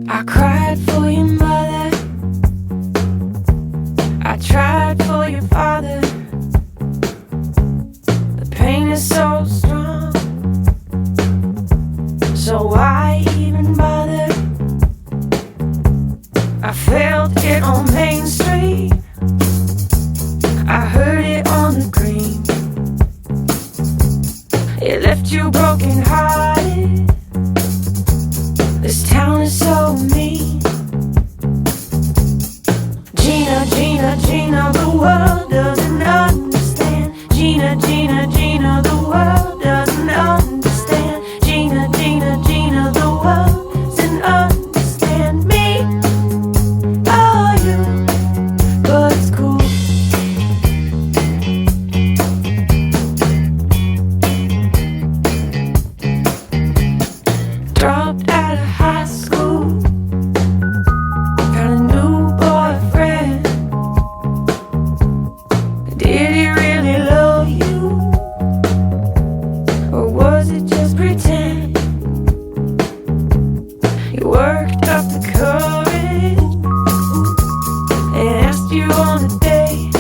I cried for your mother, I tried for your father. The pain is so strong, so why even bother? I felt it on Main Street, I heard it on the green. It left you broken hearted. This town is so mean. Gina, Gina, Gina, the world doesn't understand. Gina, Gina, Gina, the world doesn't understand. Gina, Gina, Gina, the world doesn't understand me or you, but it's cool. Dropped out of high school, found a new boyfriend. Did he really love you, or was it just pretend? He worked up the courage and asked you on a date.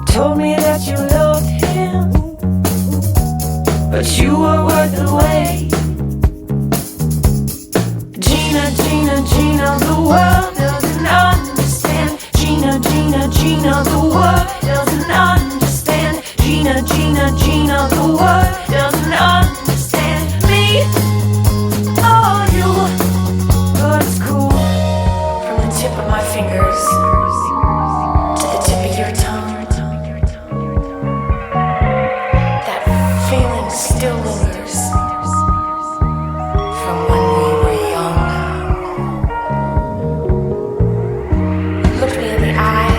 Told me that you loved him, but you were worth the wait. Gina, Gina, Gina, the world doesn't understand. Gina, Gina, Gina, the world doesn't understand. Gina, Gina, Gina, the world doesn't understand me or you, but it's cool. From the tip of my fingers to the tip of your tongue, that feeling still lingers from when we were young. Look me in the eye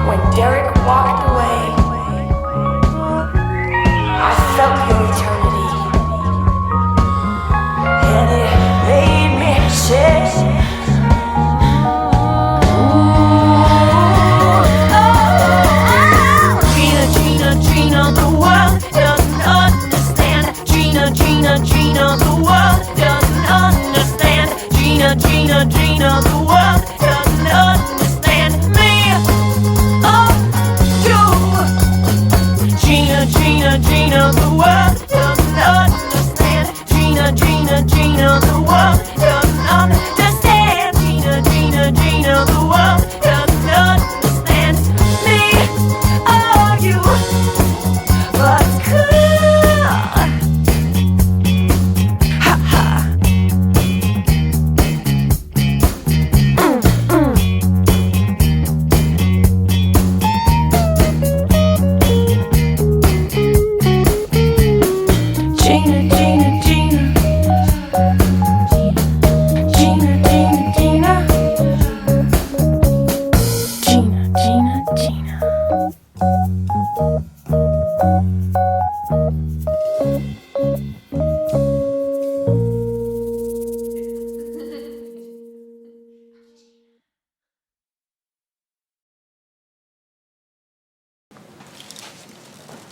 when Derek walked away. I felt your eternity, and it made me shed. Gina, Gina, Gina, the world doesn't understand. Gina, Gina, Gina, the world doesn't understand. Gina, Gina, Gina, the world doesn't understand me or you. Gina, Gina, Gina, the world doesn't understand. Gina, Gina, Gina, the world doesn't understand. Gina, Gina, Gina, the world doesn't understand me or you, but it's cool. Ha ha. Gina, Gina, Gina. Gina, Gina, Gina. Gina, Gina, Gina.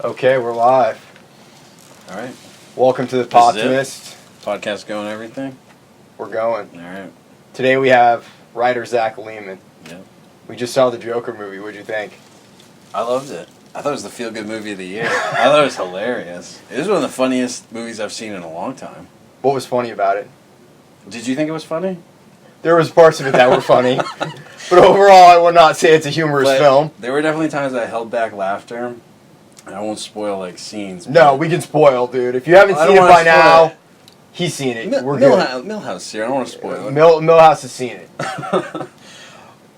Okay, we're live. All right. Welcome to the This is it? Optimist. Podcast going, everything? We're going. All right. Today we have writer Zach Leeman. Yeah. We just saw the Joker movie. What'd you think? I loved it. I thought it was the feel-good movie of the year. I thought it was hilarious. It was one of the funniest movies I've seen in a long time. What was funny about it? Did you think it was funny? There was parts of it that were funny, but overall I would not say it's a humorous But film. There were definitely times I held back laughter. And I won't spoil, like, scenes. No, we can spoil, dude. If you haven't I seen don't it wanna by spoil now, it. he's seen it. We're good. Millhouse here. I don't want to spoil it. Millhouse has seen it.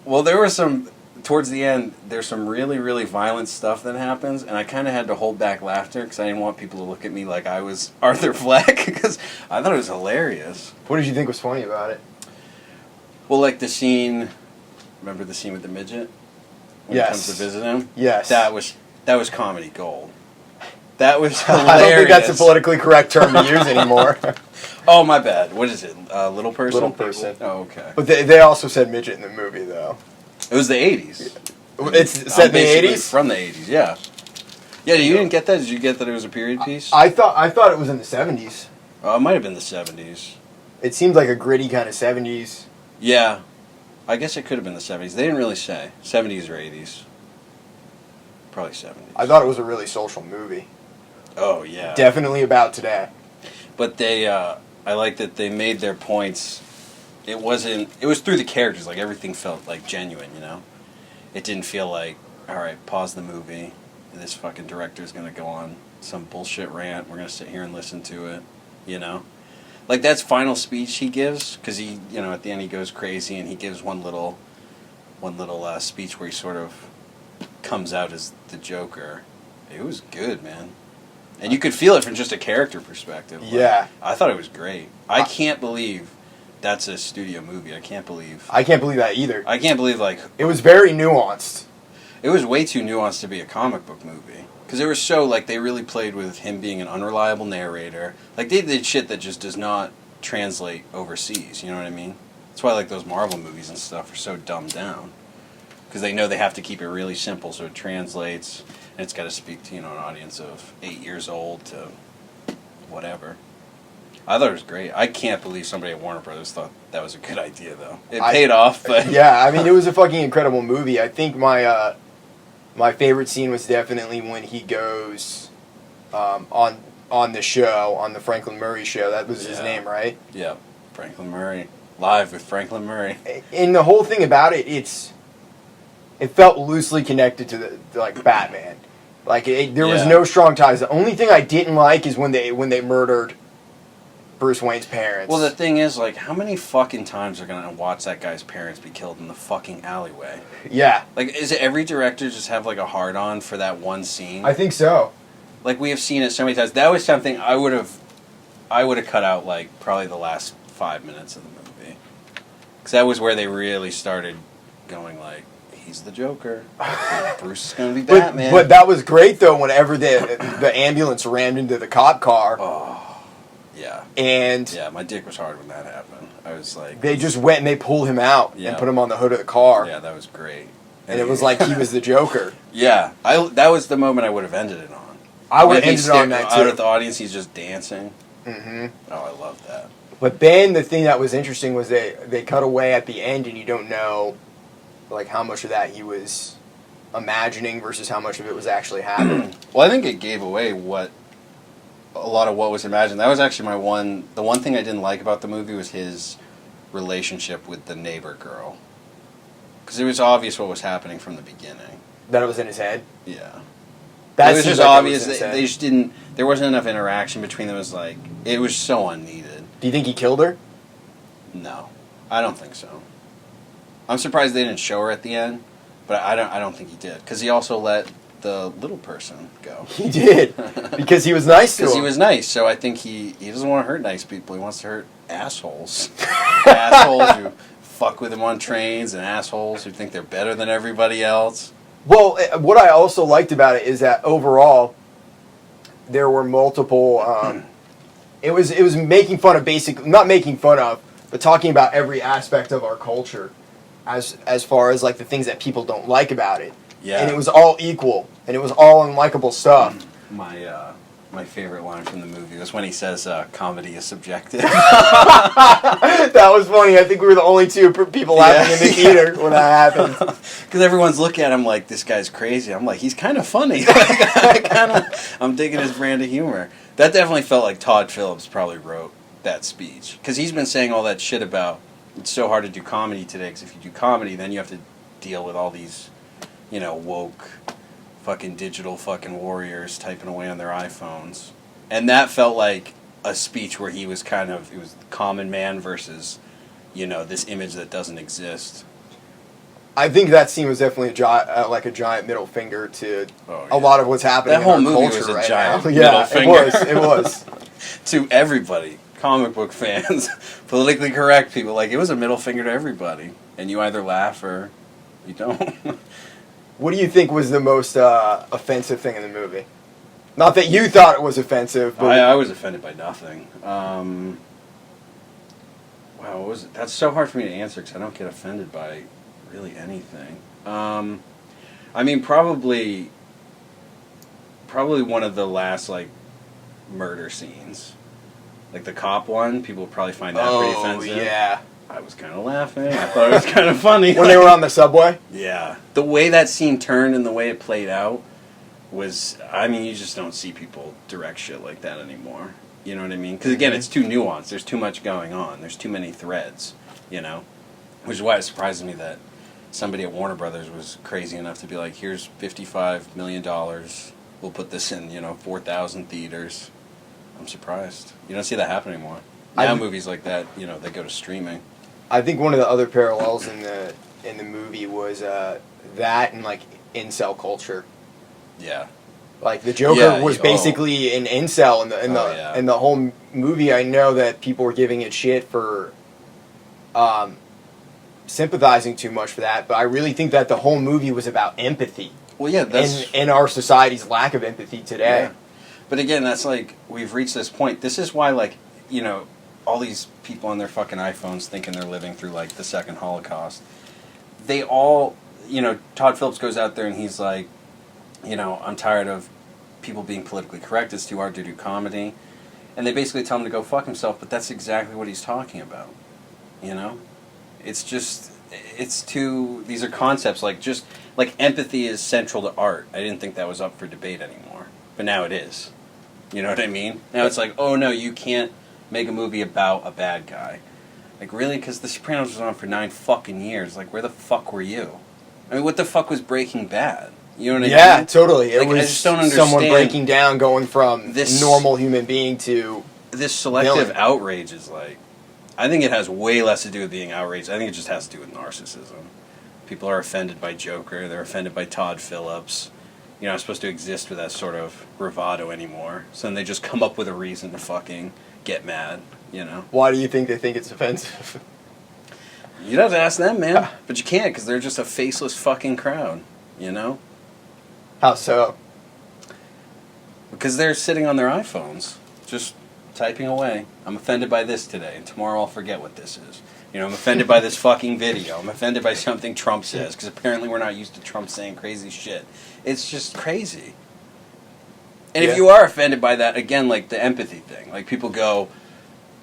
Well, there were some... Towards the end, there's some really, really violent stuff that happens, and I kind of had to hold back laughter because I didn't want people to look at me like I was Arthur Fleck, because I thought it was hilarious. What did you think was funny about it? Well, like the scene... Remember the scene with the midget? When Yes. he comes to visit him? Yes. That was comedy gold. That was hilarious. I don't think that's a politically correct term to use anymore. Oh, my bad. What is it? Little person? Little person. Oh, okay. But they also said midget in the movie, though. It was the 80s. It's set in the Basically 80s? From the 80s, yeah. Yeah, you didn't get that? Did you get that it was a period piece? I thought it was in the 70s. It might have been the 70s. It seemed like a gritty kind of 70s. Yeah. I guess it could have been the 70s. They didn't really say. 70s or 80s. Probably 70s. I thought it was a really social movie. Oh, yeah. Definitely about today. But they, I like that they made their points. It was through the characters. Like, everything felt, like, genuine, you know? It didn't feel like, all right, pause the movie. This fucking director's going to go on some bullshit rant. We're going to sit here and listen to it, you know? Like, that's final speech he gives, because he, you know, at the end he goes crazy and he gives one little speech where he sort of comes out as the Joker. It was good, man. And you could feel it from just a character perspective. Like, Yeah. I thought it was great. I can't believe that's a studio movie. I can't believe that either. I can't believe, like... It was very nuanced. It was way too nuanced to be a comic book movie. Because they were so, like, they really played with him being an unreliable narrator. Like, they did shit that just does not translate overseas, you know what I mean? That's why, like, those Marvel movies and stuff are so dumbed down. Because they know they have to keep it really simple so it translates, and it's got to speak to, you know, an audience of 8 years old to whatever. I thought it was great. I can't believe somebody at Warner Brothers thought that was a good idea, though. It paid off, but... Yeah, I mean, it was a fucking incredible movie. I think my favorite scene was definitely when he goes on the show, on the Franklin Murray show. That was his name, right? Yeah, Franklin Murray. Live with Franklin Murray. And the whole thing about it, it felt loosely connected to the Batman. Like, there was no strong ties. The only thing I didn't like is when they murdered Bruce Wayne's parents. Well, the thing is, like, how many fucking times are gonna watch that guy's parents be killed in the fucking alleyway? Yeah. Like, is it every director just have, like, a hard-on for that one scene? I think so. Like, we have seen it so many times. That was something I would have cut out, like, probably the last 5 minutes of the movie. Because that was where they really started going, like, he's the Joker. Bruce is going to be Batman. But that was great, though, whenever the ambulance rammed into the cop car. Oh, yeah. And... Yeah, my dick was hard when that happened. I was like... They just went and they pulled him out and put him on the hood of the car. Yeah, that was great. And it was like he was the Joker. Yeah. That was the moment I would have ended it on. I would have ended it on that, too. Out at the audience, he's just dancing. Mm-hmm. Oh, I love that. But then the thing that was interesting was they cut away at the end and you don't know, like, how much of that he was imagining versus how much of it was actually happening. Well, I think it gave away a lot of what was imagined. That was actually the one thing I didn't like about the movie was his relationship with the neighbor girl. Because it was obvious what was happening from the beginning. That it was in his head? Yeah. That it was seems just like obvious. It was in his they just didn't. There wasn't enough interaction between them. It was so unneeded. Do you think he killed her? No, I don't think so. I'm surprised they didn't show her at the end, but I don't think he did because he also let the little person go. He did because he was nice to him. Because he was nice, so I think he doesn't want to hurt nice people. He wants to hurt assholes. Assholes who fuck with him on trains and assholes who think they're better than everybody else. Well, what I also liked about it is that overall, there were multiple. It was making fun of not making fun of, but talking about every aspect of our culture, as far as like the things that people don't like about it. Yeah. And it was all equal, and it was all unlikable stuff. My favorite line from the movie was when he says, "Comedy is subjective." That was funny. I think we were the only two people laughing in the theater when that happened. Because everyone's looking at him like, this guy's crazy. I'm like, he's kind of funny. I'm digging his brand of humor. That definitely felt like Todd Phillips probably wrote that speech. Because he's been saying all that shit about, it's so hard to do comedy today, because if you do comedy, then you have to deal with all these, woke, fucking digital fucking warriors typing away on their iPhones. And that felt like a speech where he was it was the common man versus, this image that doesn't exist. I think that scene was definitely like a giant middle finger to a lot of what's happening that whole in our movie culture was a right giant now. middle finger. It was. To everybody. Comic book fans. Politically correct people. Like, it was a middle finger to everybody. And you either laugh or you don't. What do you think was the most offensive thing in the movie? Not that you thought it was offensive, but... I was offended by nothing. Wow, what was it? That's so hard for me to answer because I don't get offended by really anything. I mean, probably one of the last, murder scenes. Like the cop one, people would probably find that pretty offensive. Yeah. I was kind of laughing. I thought it was kind of funny. When they were on the subway? Yeah. The way that scene turned and the way it played out was, I mean, you just don't see people direct shit like that anymore. You know what I mean? Because, again, it's too nuanced. There's too much going on. There's too many threads, you know? Which is why it surprises me that somebody at Warner Brothers was crazy enough to be like, here's $55 million. We'll put this in, 4,000 theaters. I'm surprised. You don't see that happen anymore. Now movies like that, they go to streaming. I think one of the other parallels in the movie was that and like incel culture. Yeah. Like the Joker was basically an incel in the whole movie. I know that people were giving it shit for sympathizing too much for that, but I really think that the whole movie was about empathy. Well, yeah, that's in our society's lack of empathy today. Yeah. But again, that's like we've reached this point. This is why, like, all these people on their fucking iPhones thinking they're living through, like, the second Holocaust. They all, Todd Phillips goes out there and he's like, I'm tired of people being politically correct. It's too hard to do comedy. And they basically tell him to go fuck himself, but that's exactly what he's talking about. It's just, these are concepts, like empathy is central to art. I didn't think that was up for debate anymore. But now it is. You know what I mean? Now it's like, oh no, you can't make a movie about a bad guy. Like, really? Because The Sopranos was on for 9 fucking years. Like, where the fuck were you? I mean, what the fuck was Breaking Bad? You know what I mean? Yeah, totally. It I was just don't understand someone breaking down, going from this normal human being to this selective villain. outrage is like, I think it has way less to do with being outraged. I think it just has to do with narcissism. People are offended by Joker. They're offended by Todd Phillips. You're not supposed to exist with that sort of bravado anymore. So then they just come up with a reason to fucking get mad, Why do you think they think it's offensive? You'd have to ask them, man. But you can't, because they're just a faceless fucking crowd, How so? Because they're sitting on their iPhones, just typing away. I'm offended by this today, and tomorrow I'll forget what this is. I'm offended by this fucking video. I'm offended by something Trump says, because apparently we're not used to Trump saying crazy shit. It's just crazy. And if you are offended by that, again, like the empathy thing, like people go,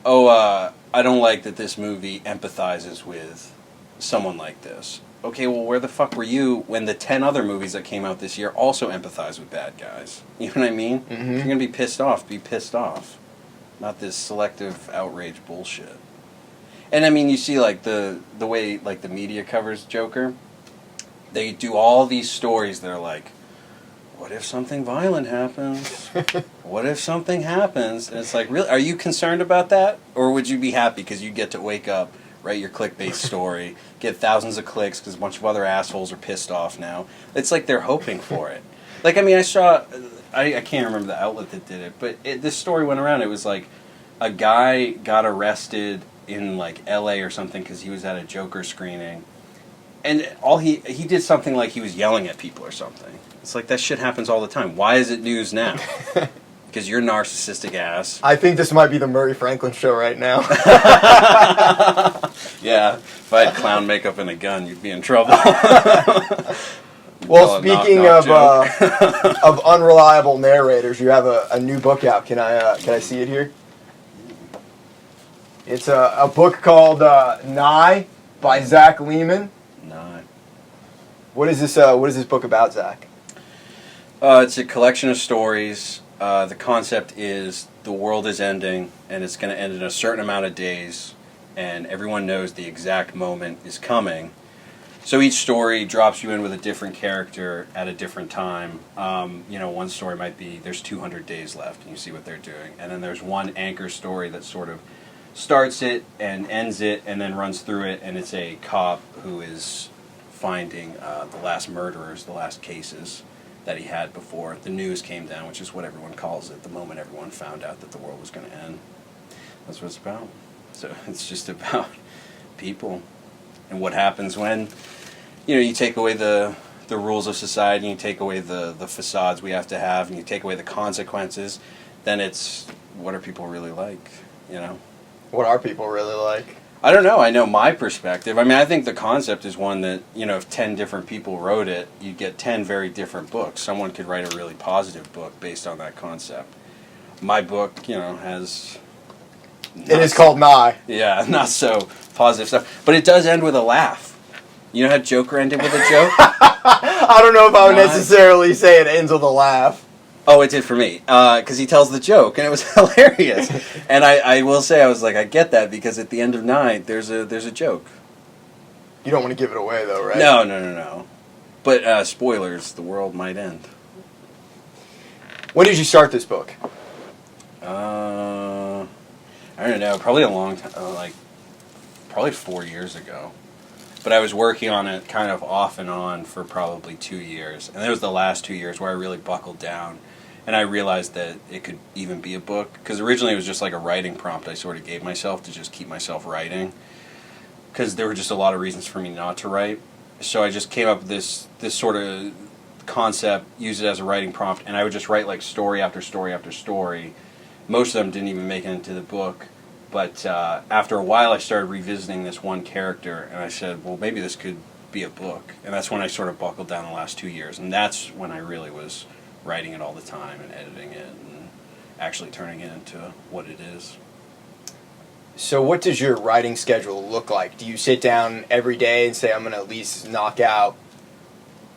I don't like that this movie empathizes with someone like this. Okay, well, where the fuck were you when the 10 other movies that came out this year also empathize with bad guys? You know what I mean? Mm-hmm. If you're going to be pissed off, be pissed off. Not this selective outrage bullshit. And I mean, you see, like, the way, like, the media covers Joker, they do all these stories that are like, what if something violent happens? What if something happens? And it's like, really, are you concerned about that? Or would you be happy because you get to wake up, write your clickbait story, get thousands of clicks because a bunch of other assholes are pissed off now? It's like they're hoping for it. Like, I mean, I can't remember the outlet that did it, but this story went around. It was like a guy got arrested in, like, L.A. or something because he was at a Joker screening. And he did something like he was yelling at people or something. It's like, that shit happens all the time. Why is it news now? Because you're narcissistic ass. I think this might be the Murray Franklin show right now. Yeah, if I had clown makeup and a gun, you'd be in trouble. Well, speaking of unreliable narrators, you have a new book out. Can I see it here? It's a book called Nye by Zach Leeman. Nye. What is this book about, Zach? It's a collection of stories. The concept is the world is ending, and it's going to end in a certain amount of days, and everyone knows the exact moment is coming. So each story drops you in with a different character at a different time. One story might be there's 200 days left, and you see what they're doing. And then there's one anchor story that sort of starts it and ends it and then runs through it, and it's a cop who is finding the last murderers, the last cases that he had before the news came down, which is what everyone calls it, the moment everyone found out that the world was going to end. That's what it's about. So it's just about people and what happens when, you take away the rules of society, and you take away the facades we have to have, and you take away the consequences, then it's, what are people really like, What are people really like? I don't know. I know my perspective. I mean, I think the concept is one that, if 10 different people wrote it, you'd get 10 very different books. Someone could write a really positive book based on that concept. My book, has It is called Nye. Yeah, not so positive stuff. But it does end with a laugh. You know how Joker ended with a joke? I don't know if I would Nye. necessarily say it ends with a laugh. Oh, it did for me. Because he tells the joke, and it was hilarious. And I will say, I was like, I get that, because at the end of Nye, there's a joke. You don't want to give it away, though, right? No. But spoilers, the world might end. When did you start this book? I don't know, probably a long time, probably 4 years ago. But I was working on it kind of off and on for probably 2 years. And it was the last 2 years where I really buckled down. And I realized that it could even be a book. Because originally it was just like a writing prompt I sort of gave myself to just keep myself writing. Because there were just a lot of reasons for me not to write. So I just came up with this sort of concept, used it as a writing prompt, and I would just write like story after story after story. Most of them didn't even make it into the book. But after a while I started revisiting this one character, and I said, well, maybe this could be a book. And that's when I sort of buckled down the last 2 years. And that's when I really was writing it all the time and editing it and actually turning it into what it is. So what does your writing schedule look like? Do you sit down every day and say, I'm going to at least knock out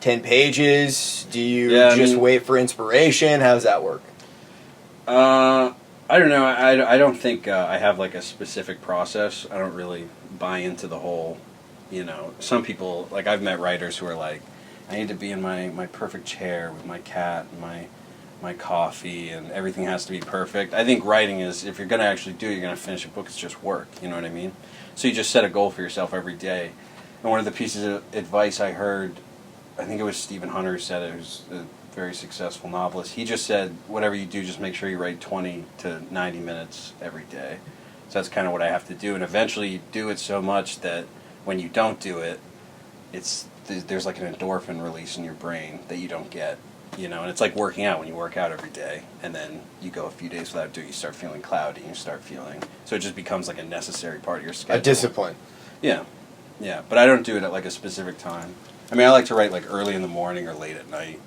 10 pages? Do you wait for inspiration? How does that work? I don't know. I don't think I have like a specific process. I don't really buy into the whole, some people, like I've met writers who are like, I need to be in my perfect chair with my cat and my coffee, and everything has to be perfect. I think writing is, if you're going to actually do it, you're going to finish a book, it's just work, you know what I mean? So you just set a goal for yourself every day. And one of the pieces of advice I heard, I think it was Stephen Hunter who said it, who's a very successful novelist, he just said, whatever you do, just make sure you write 20 to 90 minutes every day. So that's kind of what I have to do, and eventually you do it so much that when you don't do it, there's like an endorphin release in your brain that you don't get. And it's like working out. When you work out every day and then you go a few days without doing it, you start feeling cloudy, so it just becomes like a necessary part of your schedule. A discipline. Yeah, but I don't do it at like a specific time. I mean, I like to write like early in the morning or late at night.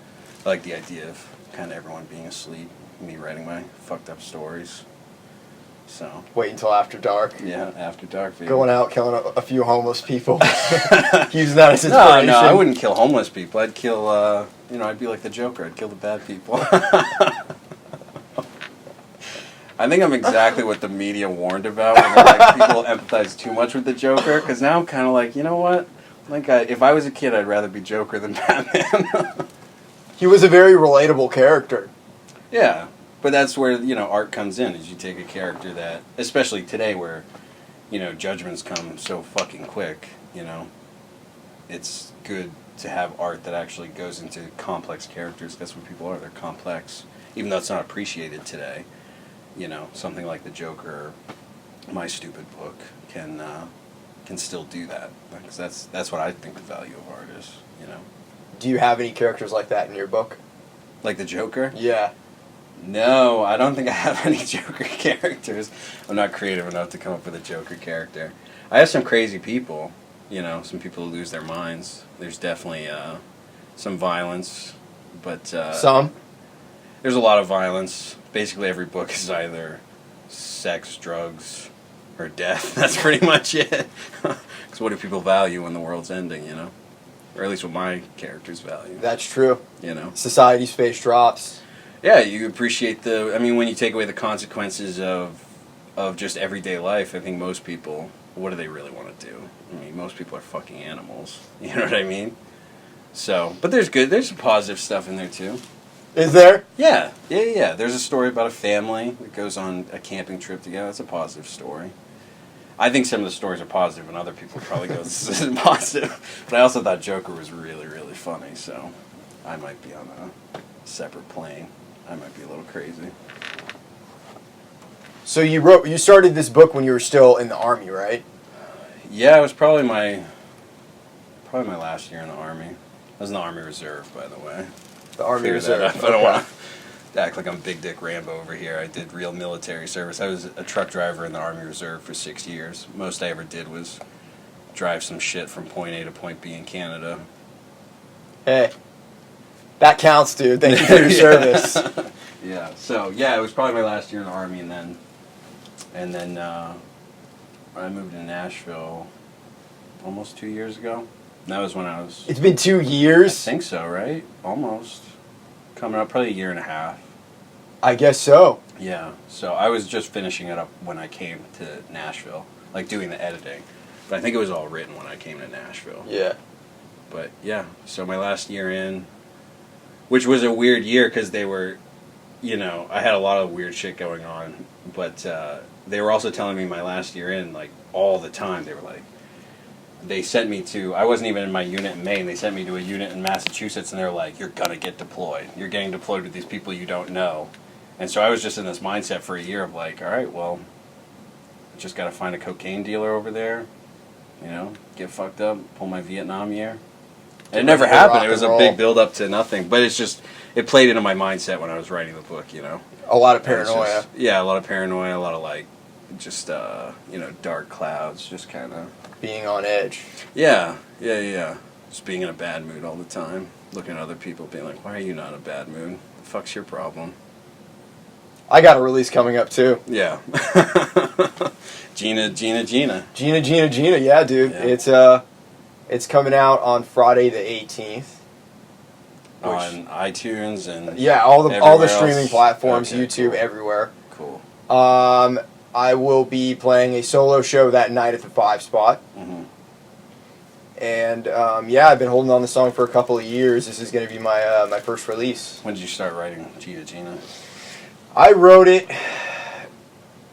I like the idea of kind of everyone being asleep, me writing my fucked up stories. So wait until after dark. Yeah, after dark. Baby. Going out, killing a few homeless people. Using that as inspiration. No, I wouldn't kill homeless people. I'd kill, I'd be like the Joker. I'd kill the bad people. I think I'm exactly what the media warned about when like, people empathize too much with the Joker. Because now I'm kind of like, you know what? Like, if I was a kid, I'd rather be Joker than Batman. He was a very relatable character. Yeah. But that's where, art comes in, is you take a character that, especially today where, judgments come so fucking quick, it's good to have art that actually goes into complex characters. That's what people are, they're complex. Even though it's not appreciated today, something like the Joker, my stupid book, can still do that. Because that's what I think the value of art is, Do you have any characters like that in your book? Like the Joker? Yeah. No, I don't think I have any Joker characters. I'm not creative enough to come up with a Joker character. I have some crazy people, some people who lose their minds. There's definitely some violence, but... some? There's a lot of violence. Basically every book is either sex, drugs, or death. That's pretty much it. Because what do people value when the world's ending, Or at least what my characters value. That's true. Society's face drops. Yeah, you appreciate when you take away the consequences of just everyday life, I think most people, what do they really want to do? I mean, most people are fucking animals. You know what I mean? So, but there's some positive stuff in there too. Is there? Yeah. There's a story about a family that goes on a camping trip together. That's a positive story. I think some of the stories are positive, and other people probably go, this isn't positive. But I also thought Joker was really, really funny, so I might be on a separate plane. I might be a little crazy. So you started this book when you were still in the Army, right? Yeah, it was probably my last year in the Army. I was in the Army Reserve, by the way. The Army Reserve. I don't want to act like I'm Big Dick Rambo over here. I did real military service. I was a truck driver in the Army Reserve for 6 years. Most I ever did was drive some shit from point A to point B in Canada. Hey. That counts, dude. Thank you for your service. Yeah. So, it was probably my last year in the Army, and then And then I moved to Nashville almost 2 years ago. And that was when I was... It's been 2 I years. think so, right? Almost. Coming up, probably a year and a half. I guess so. Yeah. So I was just finishing it up when I came to Nashville, like doing the editing. But I think it was all written when I came to Nashville. Yeah. But yeah, so my last year in, which was a weird year because they were, you know, I had a lot of weird shit going on. But they were also telling me my last year in, like, all the time. They were like, they sent me to, I wasn't even in my unit in Maine, they sent me to a unit in Massachusetts, and they were like, you're gonna get deployed. You're getting deployed with these people you don't know. And so I was just in this mindset for a year of like, all right, well, just gotta find a cocaine dealer over there, you know, get fucked up, pull my Vietnam year. And it never happened. It was a big build up to nothing. But it's just, it played into my mindset when I was writing the book, you know. A lot of paranoia. Yeah, a lot of paranoia, a lot of like, just, you know, dark clouds, just kind of... Being on edge. Yeah. Just being in a bad mood all the time. Looking at other people being like, why are you not in a bad mood? The fuck's your problem? I got a release coming up too. Yeah. Gina. Gina, yeah, dude. Yeah. It's coming out on Friday the 18th. On iTunes and yeah, all the streaming else. platforms, Okay, YouTube, cool. everywhere. Cool. I will be playing a solo show that night at the 5 spot. Mm-hmm. And yeah, I've been holding on the song for a couple of years. This is going to be my my first release. When did you start writing Gina? I wrote it.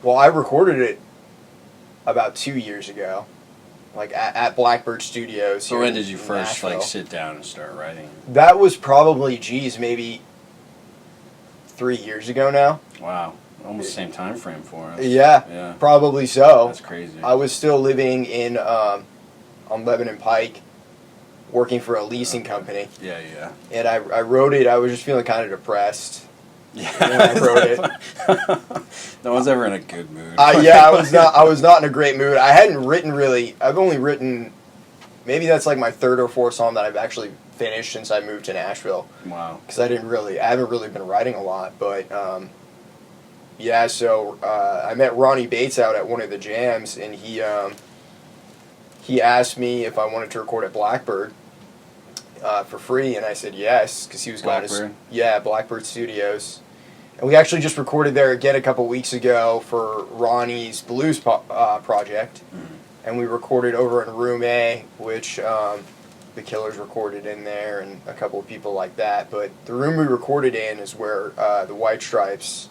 Well, I recorded it about 2 years ago, like at Blackbird Studios. So when did you in first Nashville. like sit down and start writing? That was probably, maybe 3 years ago now. Wow, almost the same time frame for us. Yeah, probably so. That's crazy. I was still living in on Lebanon Pike, working for a leasing company. Yeah. And I wrote it. I was just feeling kind of depressed. Yeah. When I wrote it. No one's ever in a good mood. Yeah, I was not in a great mood. I hadn't written really. I've only written, maybe that's like my third or fourth song that I've actually finished since I moved to Nashville. Wow. Because I haven't really been writing a lot. But yeah, so I met Ronnie Bates out at one of the jams, and he asked me if I wanted to record at Blackbird for free, and I said yes, because he was going to Blackbird Studios. And we actually just recorded there again a couple weeks ago for Ronnie's blues project. Mm-hmm. And we recorded over in Room A, which the Killers recorded in there, and a couple of people like that. But the room we recorded in is where the White Stripes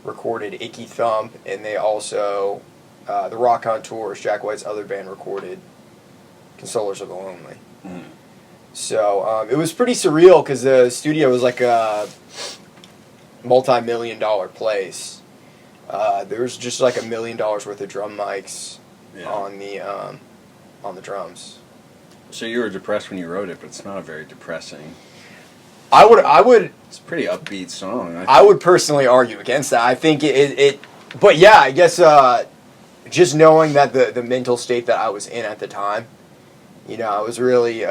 recorded Icky Thump, and they also, the Rock Contours, Jack White's other band, recorded Consolers of the Lonely. Mm-hmm. So it was pretty surreal because the studio was like a multi-million-dollar place. There was just like $1 million worth of drum mics on the drums. So you were depressed when you wrote it, but it's not a very depressing. I would. It's a pretty upbeat song. I would personally argue against that. I think it but yeah, I guess just knowing that the mental state that I was in at the time, you know, I was really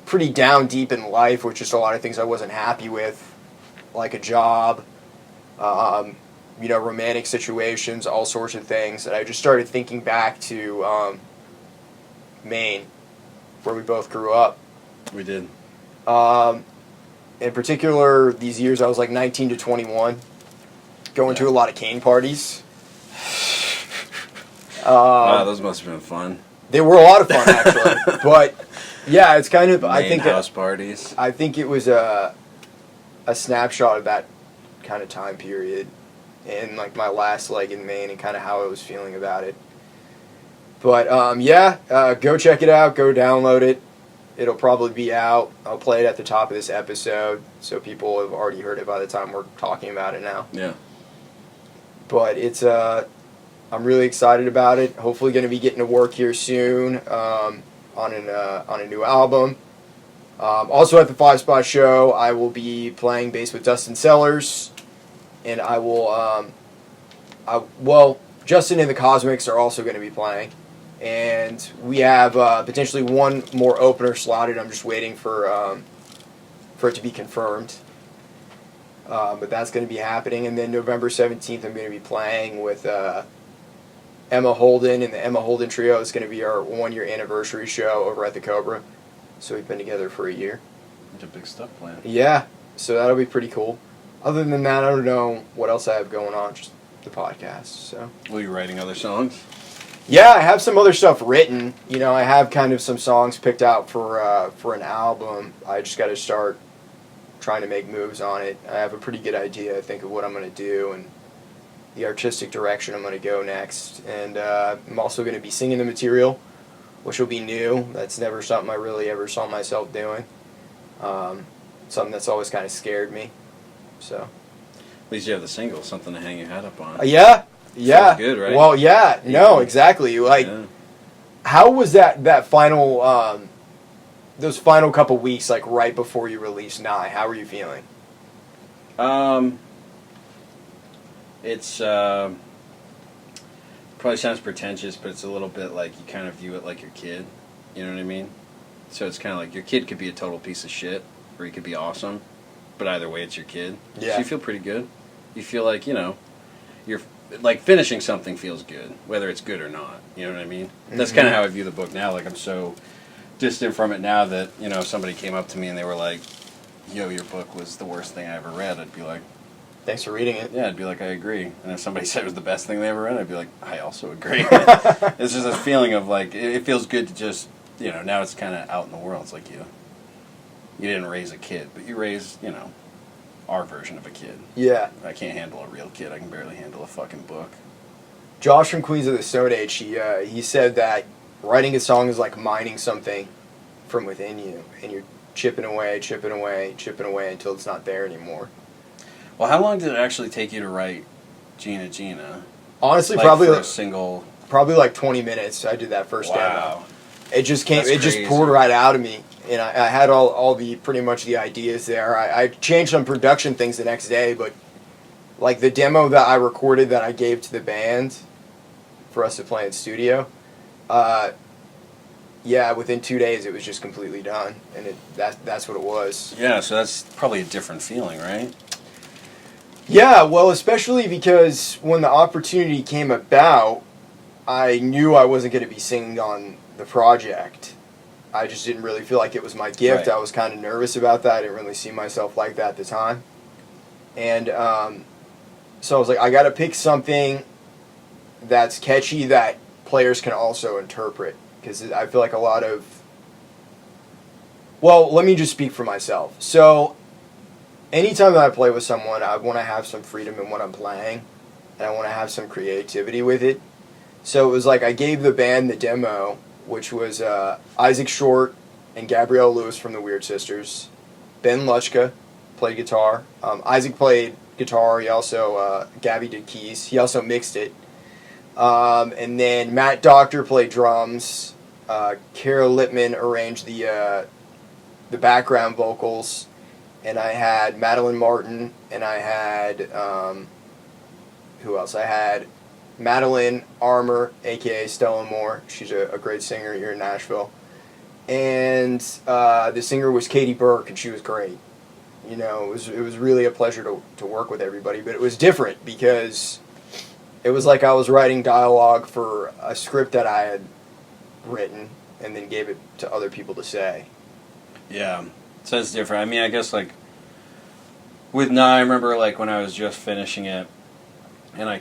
pretty down deep in life with just a lot of things I wasn't happy with, like a job, you know, romantic situations, all sorts of things. And I just started thinking back to Maine, where we both grew up. We did. In particular, these years I was like 19 to 21, going to a lot of cane parties. Wow, those must have been fun. They were a lot of fun, actually. But yeah, it's kind of I think house parties. I think it was a snapshot of that kind of time period, and like my last leg in Maine, and kind of how I was feeling about it. But yeah, go check it out. Go download it. It'll probably be out. I'll play it at the top of this episode, so people have already heard it by the time we're talking about it now. Yeah. But it's I'm really excited about it. Hopefully, going to be getting to work here soon on a new album. Also at the 5 Spot show, I will be playing bass with Dustin Sellers, and I will well, Justin and the Cosmics are also going to be playing. And we have potentially one more opener slotted. I'm just waiting for it to be confirmed. But that's going to be happening. And then November 17th, I'm going to be playing with Emma Holden and the Emma Holden Trio is going to be our 1-year anniversary show over at the Cobra. So we've been together for a year. Bunch of big stuff planned. Yeah, so that'll be pretty cool. Other than that, I don't know what else I have going on, just the podcast. So. Will you writing other songs? Yeah, I have some other stuff written. You know, I have kind of some songs picked out for an album. I just got to start trying to make moves on it. I have a pretty good idea, I think, of what I'm going to do and the artistic direction I'm going to go next. And I'm also going to be singing the material, which will be new. That's never something I really ever saw myself doing. Something that's always kind of scared me. So. At least you have the single, something to hang your hat up on. Yeah. Feels good, right? Well, yeah. No, exactly. Like, how was that final, those final couple weeks, like, right before you released Nye? How were you feeling? It's, probably sounds pretentious, but it's a little bit like you kind of view it like your kid. You know what I mean? So it's kind of like your kid could be a total piece of shit, or he could be awesome, but either way, it's your kid. Yeah. So you feel pretty good. You feel like, you know, you're like finishing something feels good, whether it's good or not. You know what I mean? Mm-hmm. That's kind of how I view the book now. Like, I'm so distant from it now that, you know, if somebody came up to me and they were like, yo, your book was the worst thing I ever read, I'd be like, thanks for reading it. yeah, I'd be like, I agree. And if somebody said it was the best thing they ever read, I'd be like, I also agree. It's just a feeling of like, it feels good to just, you know, now it's kind of out in the world. It's like you didn't raise a kid, but you raised, you know, our version of a kid. Yeah. I can't handle a real kid. I can barely handle a fucking book. Josh from Queens of the Stone Age, he said that writing a song is like mining something from within you, and you're chipping away until it's not there anymore. Well, how long did it actually take you to write Gina Gina? Honestly, like probably for like, a single. probably like 20 minutes. I did that first Wow. demo. It just came. That's it just crazy. poured right out of me, and I had all the pretty much the ideas there. I changed some production things the next day, but like the demo that I recorded that I gave to the band for us to play in studio, yeah, within 2 days it was just completely done, and that's what it was. Yeah, so that's probably a different feeling, right? Yeah, well, especially because when the opportunity came about, I knew I wasn't going to be singing on the project. I just didn't really feel like it was my gift. Right. I was kind of nervous about that. I didn't really see myself like that at the time. And so I was like, I got to pick something that's catchy that players can also interpret. Because I feel like a lot of... Well, let me just speak for myself. So, anytime that I play with someone, I want to have some freedom in what I'm playing. And I want to have some creativity with it. So it was like I gave the band the demo, which was Isaac Short and Gabrielle Lewis from the Weird Sisters. Ben Luchka played guitar. Isaac played guitar. He also, Gabby did keys. He also mixed it. And then Matt Doctor played drums. Kara Lippman arranged the background vocals. And I had Madeline Martin, and I had, who else? I had Madeline Armour, a.k.a. Stella Moore. She's a great singer here in Nashville. And the singer was Katie Burke, and she was great. You know, it was really a pleasure to work with everybody, but it was different because it was like I was writing dialogue for a script that I had written and then gave it to other people to say. Yeah, so it's different. I mean, I guess, like, with Nye, I remember, like, when I was just finishing it, and I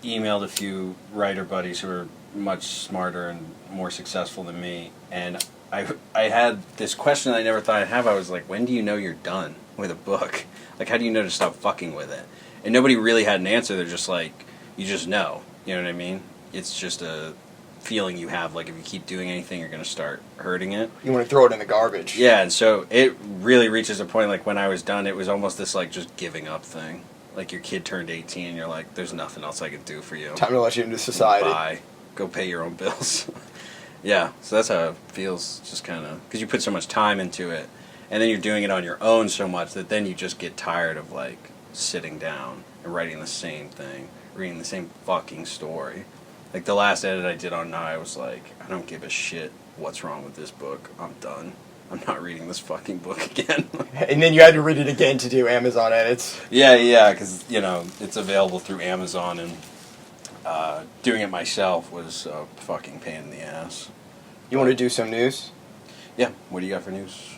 emailed a few writer buddies who were much smarter and more successful than me, and I had this question I never thought I'd have. I was like, when do you know you're done with a book? Like, how do you know to stop fucking with it? And nobody really had an answer. They're just like, you just know. You know what I mean? It's just a feeling you have. Like, if you keep doing anything, you're going to start hurting it. You want to throw it in the garbage. Yeah, and so it really reaches a point, like, when I was done, it was almost this, like, just giving up thing. Like, your kid turned 18, and you're like, there's nothing else I can do for you. Time to let you into society. Bye. Go pay your own bills. Yeah, so that's how it feels, just kind of, because you put so much time into it, and then you're doing it on your own so much that then you just get tired of, like, sitting down and writing the same thing, reading the same fucking story. Like, the last edit I did on Nye, I was like, I don't give a shit what's wrong with this book. I'm done. I'm not reading this fucking book again. And then you had to read it again to do Amazon edits. Yeah, because, you know, it's available through Amazon, and doing it myself was a fucking pain in the ass. You want to do some news? Yeah, what do you got for news?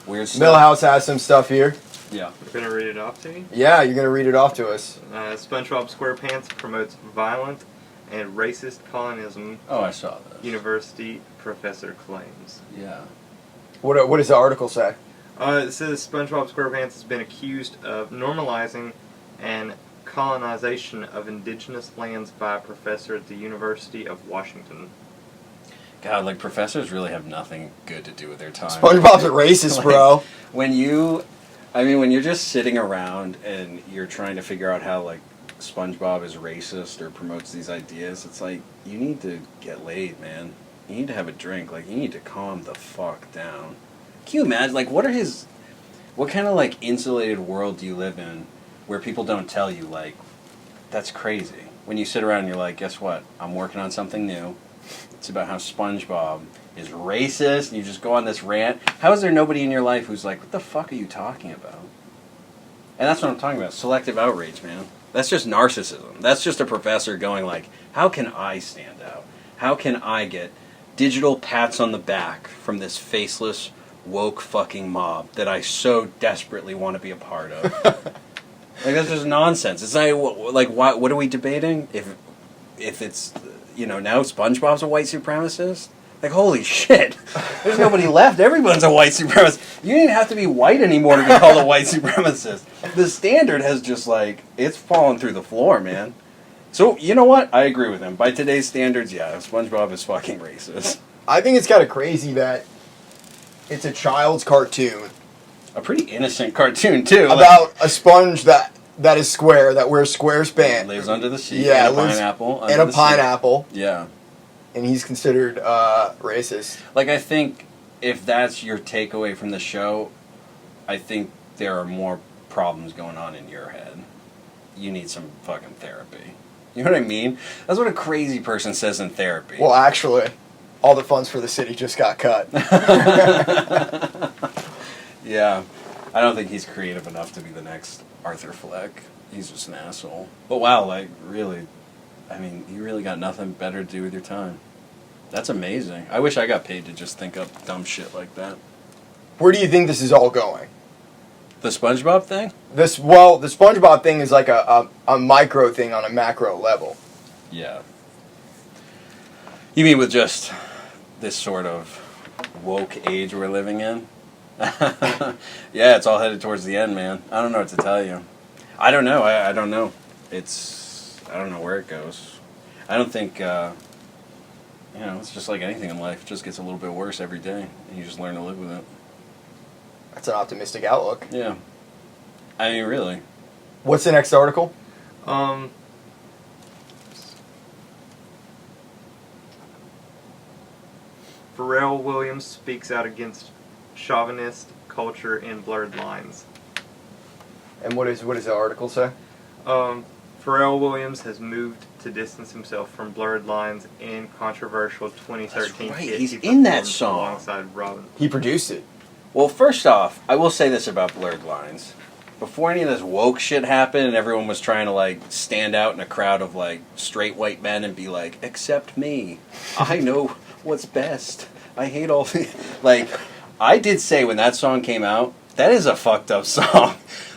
Weird stuff? Millhouse has some stuff here. Yeah. You're gonna read it off to me? Yeah, you're going to read it off to us. SpongeBob SquarePants promotes violent and racist colonism. Oh, I saw that. University professor claims. Yeah. What does the article say? It says SpongeBob SquarePants has been accused of normalizing and colonization of indigenous lands by a professor at the University of Washington. God, like, professors really have nothing good to do with their time. SpongeBob's a racist, Like, bro. when you're just sitting around and you're trying to figure out how, like, SpongeBob is racist or promotes these ideas, it's like, you need to get laid, man. You need to have a drink. Like, you need to calm the fuck down. Can you imagine, like, what kind of, like, insulated world do you live in where people don't tell you, like, that's crazy. When you sit around and you're like, guess what? I'm working on something new. It's about how SpongeBob is racist, and you just go on this rant. How is there nobody in your life who's like, what the fuck are you talking about? And that's what I'm talking about. Selective outrage, man. That's just narcissism. That's just a professor going like, how can I stand out? How can I get digital pats on the back from this faceless, woke fucking mob that I so desperately want to be a part of? Like, that's just nonsense. It's not, like, what are we debating? If it's, now SpongeBob's a white supremacist? Like, holy shit. There's nobody left. Everyone's a white supremacist. You didn't have to be white anymore to be called a white supremacist. The standard has just, like, it's fallen through the floor, man. So, you know what? I agree with him. By today's standards, yeah, SpongeBob is fucking racist. I think it's kind of crazy that it's a child's cartoon. A pretty innocent cartoon, too. About a sponge that is square, that wears square span. Lives under the sea. Yeah, and a pineapple. And a pineapple. Yeah. And he's considered racist. Like, I think if that's your takeaway from the show, I think there are more problems going on in your head. You need some fucking therapy. You know what I mean? That's what a crazy person says in therapy. Well, actually, all the funds for the city just got cut. Yeah. I don't think he's creative enough to be the next Arthur Fleck. He's just an asshole. But wow, like, really, I mean, you really got nothing better to do with your time. That's amazing. I wish I got paid to just think up dumb shit like that. Where do you think this is all going? The SpongeBob thing? The SpongeBob thing is like a micro thing on a macro level. Yeah. You mean with just this sort of woke age we're living in? Yeah, it's all headed towards the end, man. I don't know what to tell you. I don't know. I don't know. I don't know where it goes. I don't think, it's just like anything in life. It just gets a little bit worse every day, and you just learn to live with it. That's an optimistic outlook. Yeah. I mean, really. What's the next article? Pharrell Williams speaks out against chauvinist culture in Blurred Lines. And what does the article say? Pharrell Williams has moved to distance himself from Blurred Lines in controversial 2013 That's right, hit he's he in that performed song. alongside Robin. He produced it. Well, first off, I will say this about Blurred Lines. Before any of this woke shit happened and everyone was trying to, like, stand out in a crowd of, like, straight white men and be like, accept me. I know what's best. I hate all the... Like, I did say when that song came out, that is a fucked up song.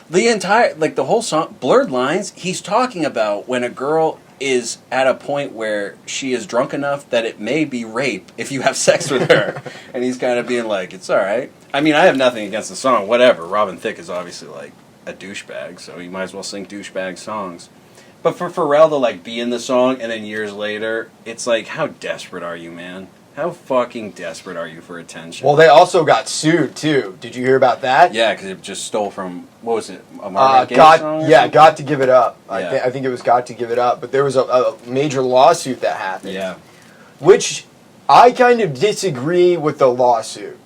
The whole song, Blurred Lines, he's talking about when a girl is at a point where she is drunk enough that it may be rape if you have sex with her. And he's kind of being like, it's alright. I mean, I have nothing against the song, whatever. Robin Thicke is obviously, like, a douchebag, so he might as well sing douchebag songs. But for Pharrell to, like, be in the song and then years later, it's like, how desperate are you, man? How fucking desperate are you for attention? Well, they also got sued, too. Did you hear about that? Yeah, because it just stole from, what was it, a Marvin Gaye song? Yeah, Got to Give It Up. Yeah. I think it was Got to Give It Up. But there was a major lawsuit that happened. Yeah. Which I kind of disagree with the lawsuit.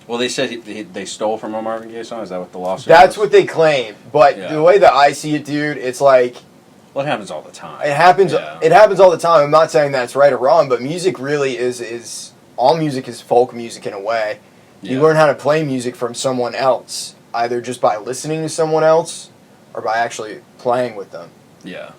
Well, they said they stole from a Marvin Gaye song? Is that what the lawsuit That's was? what they claim. But Yeah. the way that I see it, dude, it's like... Well, it happens all the time. It happens. Yeah. It happens all the time. I'm not saying that's right or wrong, but music really is all music is folk music in a way. You Yeah. learn how to play music from someone else, either just by listening to someone else or by actually playing with them. Yeah.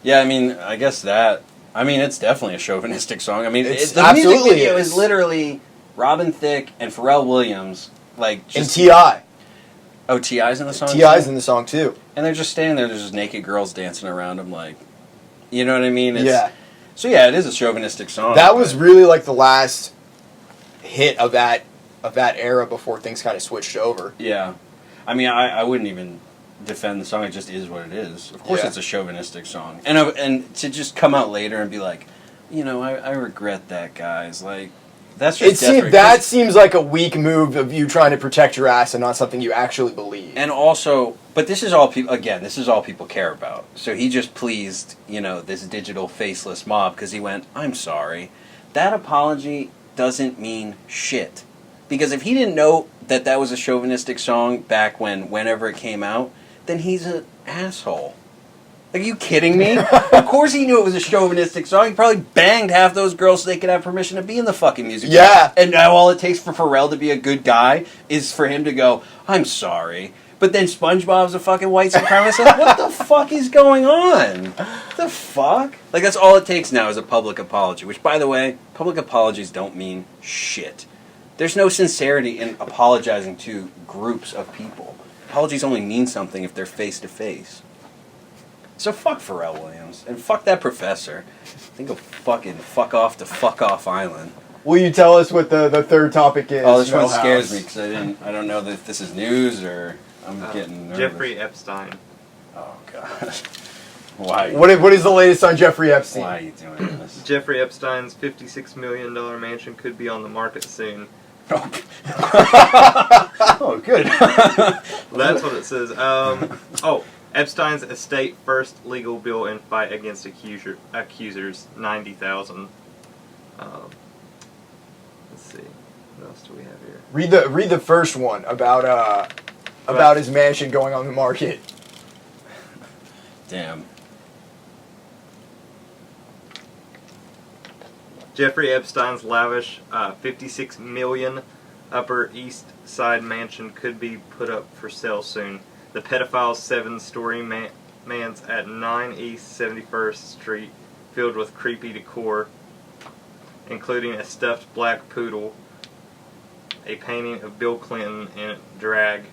Yeah, I mean, I guess that. I mean, it's definitely a chauvinistic song. I mean, It's the music absolutely video is. is literally Robin Thicke and Pharrell Williams, like And just T.I. Oh, T.I.'s in the song. T.I.'s too? in the song too. And they're just standing there. There's just naked girls dancing around them, like, you know what I mean? Yeah. So yeah, it is a chauvinistic song. That was but- really like the last hit of that era before things kind of switched over. Yeah, I mean, I wouldn't even defend the song. It just is what it is. Of course, Yeah. it's a chauvinistic song, and to just come out later and be like, you know, I regret that, guys. Like, that's just desperate. That seems like a weak move of you trying to protect your ass and not something you actually believe. And also, but this is all people. Again, this is all people care about. So he just pleased, you know, this digital faceless mob because he went, "I'm sorry." That apology doesn't mean shit. Because if he didn't know that that was a chauvinistic song back whenever it came out, then he's an asshole. Are you kidding me? Of course he knew it was a chauvinistic song. He probably banged half those girls so they could have permission to be in the fucking music video. Yeah. And now all it takes for Pharrell to be a good guy is for him to go, "I'm sorry." But then SpongeBob's a fucking white supremacist? What the fuck is going on? The fuck? Like, that's all it takes now is a public apology. Which, by the way, public apologies don't mean shit. There's no sincerity in apologizing to groups of people. Apologies only mean something if they're face to face. So fuck Pharrell Williams and fuck that professor. Think of fucking fuck off to fuck off island. Will you tell us what the third topic is? Oh, this one Millhouse? scares me because I don't know if this is news or I'm getting nervous. Jeffrey Epstein. Oh god. Why? What is the latest on Jeffrey Epstein? Why are you doing this? Jeffrey Epstein's $56 million mansion could be on the market soon. Oh, good. That's what it says. Epstein's estate first legal bill in fight against accusers, $90,000. Let's see, what else do we have here? Read the first one about his mansion going on the market. Damn. Jeffrey Epstein's lavish $56 million Upper East Side mansion could be put up for sale soon. The pedophile's 7-story man's at 9 East 71st Street, filled with creepy decor, including a stuffed black poodle, a painting of Bill Clinton in drag,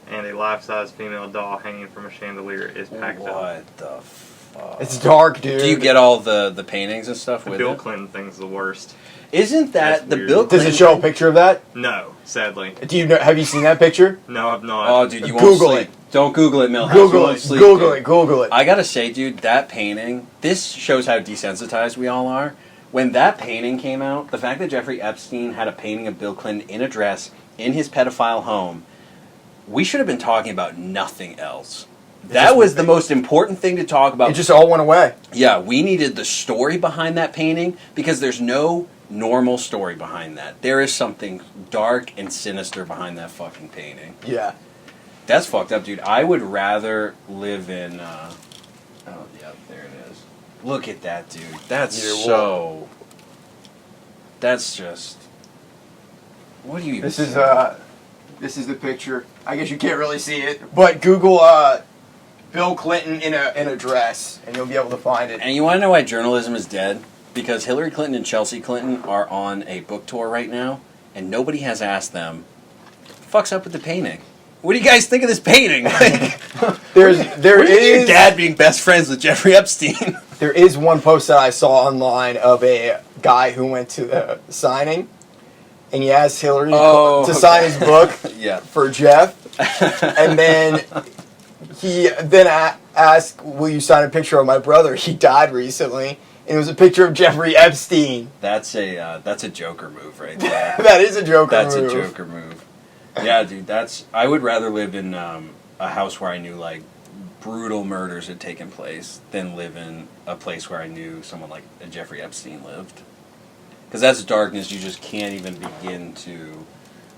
and a life-size female doll hanging from a chandelier is packed up. What the fuck? It's dark, dude. Do you get all the paintings and stuff The with Bill it? Clinton thing's the worst. Isn't that That's the weird. Bill Does Clinton? it show a picture of that? No, sadly. Do you know? Have you seen that picture? No, I've not. Oh, dude, you won't Google sleep. it. Don't Google it, Millhouse. Google You won't it. sleep, Google dude. it. Google it. I gotta say, dude, that painting, this shows how desensitized we all are. When that painting came out, the fact that Jeffrey Epstein had a painting of Bill Clinton in a dress in his pedophile home, we should have been talking about nothing else. That was the most important thing to talk about. It just all went away. Yeah, we needed the story behind that painting because there's no normal story behind that. There is something dark and sinister behind that fucking painting. Yeah. That's fucked up, dude. I would rather live in. Oh, yeah, there it is. Look at that, dude. That's Yeah, so. That's just. What do you even? This is say? this is the picture. I guess you can't really see it, but Google Bill Clinton in a dress, and you'll be able to find it. And you want to know why journalism is dead? Because Hillary Clinton and Chelsea Clinton are on a book tour right now, and nobody has asked them, "Fuck's up with the painting? What do you guys think of this painting?" Like, There what do you think of your is dad being best friends with Jeffrey Epstein. there is one post that I saw online of a guy who went to the signing, and he asked Hillary to sign his book Yeah. for Jeff, and then he asked, "Will you sign a picture of my brother? He died recently." And it was a picture of Jeffrey Epstein. That's a Joker move right there. That is a Joker That's move. a Joker move. Yeah, dude. I would rather live in a house where I knew like brutal murders had taken place than live in a place where I knew someone like Jeffrey Epstein lived. Because that's darkness you just can't even begin to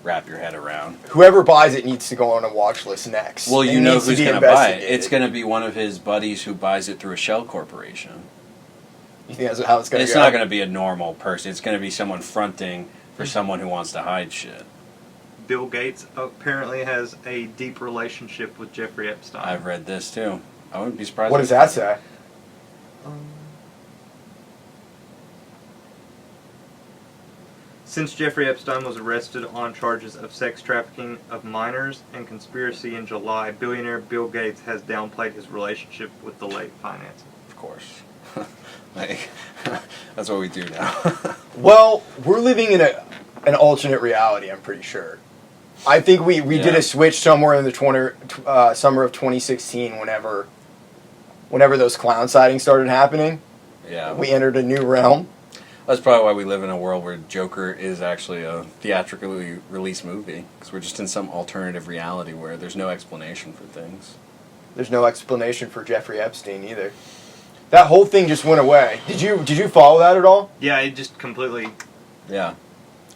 wrap your head around. Whoever buys it needs to go on a watch list next. Well, you It know needs to who's be going to buy it. investigated. It's going to be one of his buddies who buys it through a shell corporation. You think that's how it's going to It's go? not going to be a normal person. It's going to be someone fronting for someone who wants to hide shit. Bill Gates apparently has a deep relationship with Jeffrey Epstein. I've read this too. I wouldn't be surprised. What does that say? Since Jeffrey Epstein was arrested on charges of sex trafficking of minors and conspiracy in July, billionaire Bill Gates has downplayed his relationship with the late financier. Of course. Like, that's what we do now. Well, we're living in an alternate reality, I'm pretty sure. I think we did a switch somewhere in the summer of 2016 whenever those clown sightings started happening. Yeah. We entered a new realm. That's probably why we live in a world where Joker is actually a theatrically released movie. Because we're just in some alternative reality where there's no explanation for things. There's no explanation for Jeffrey Epstein either. That whole thing just went away. Did you follow that at all? Yeah, it just completely... Yeah.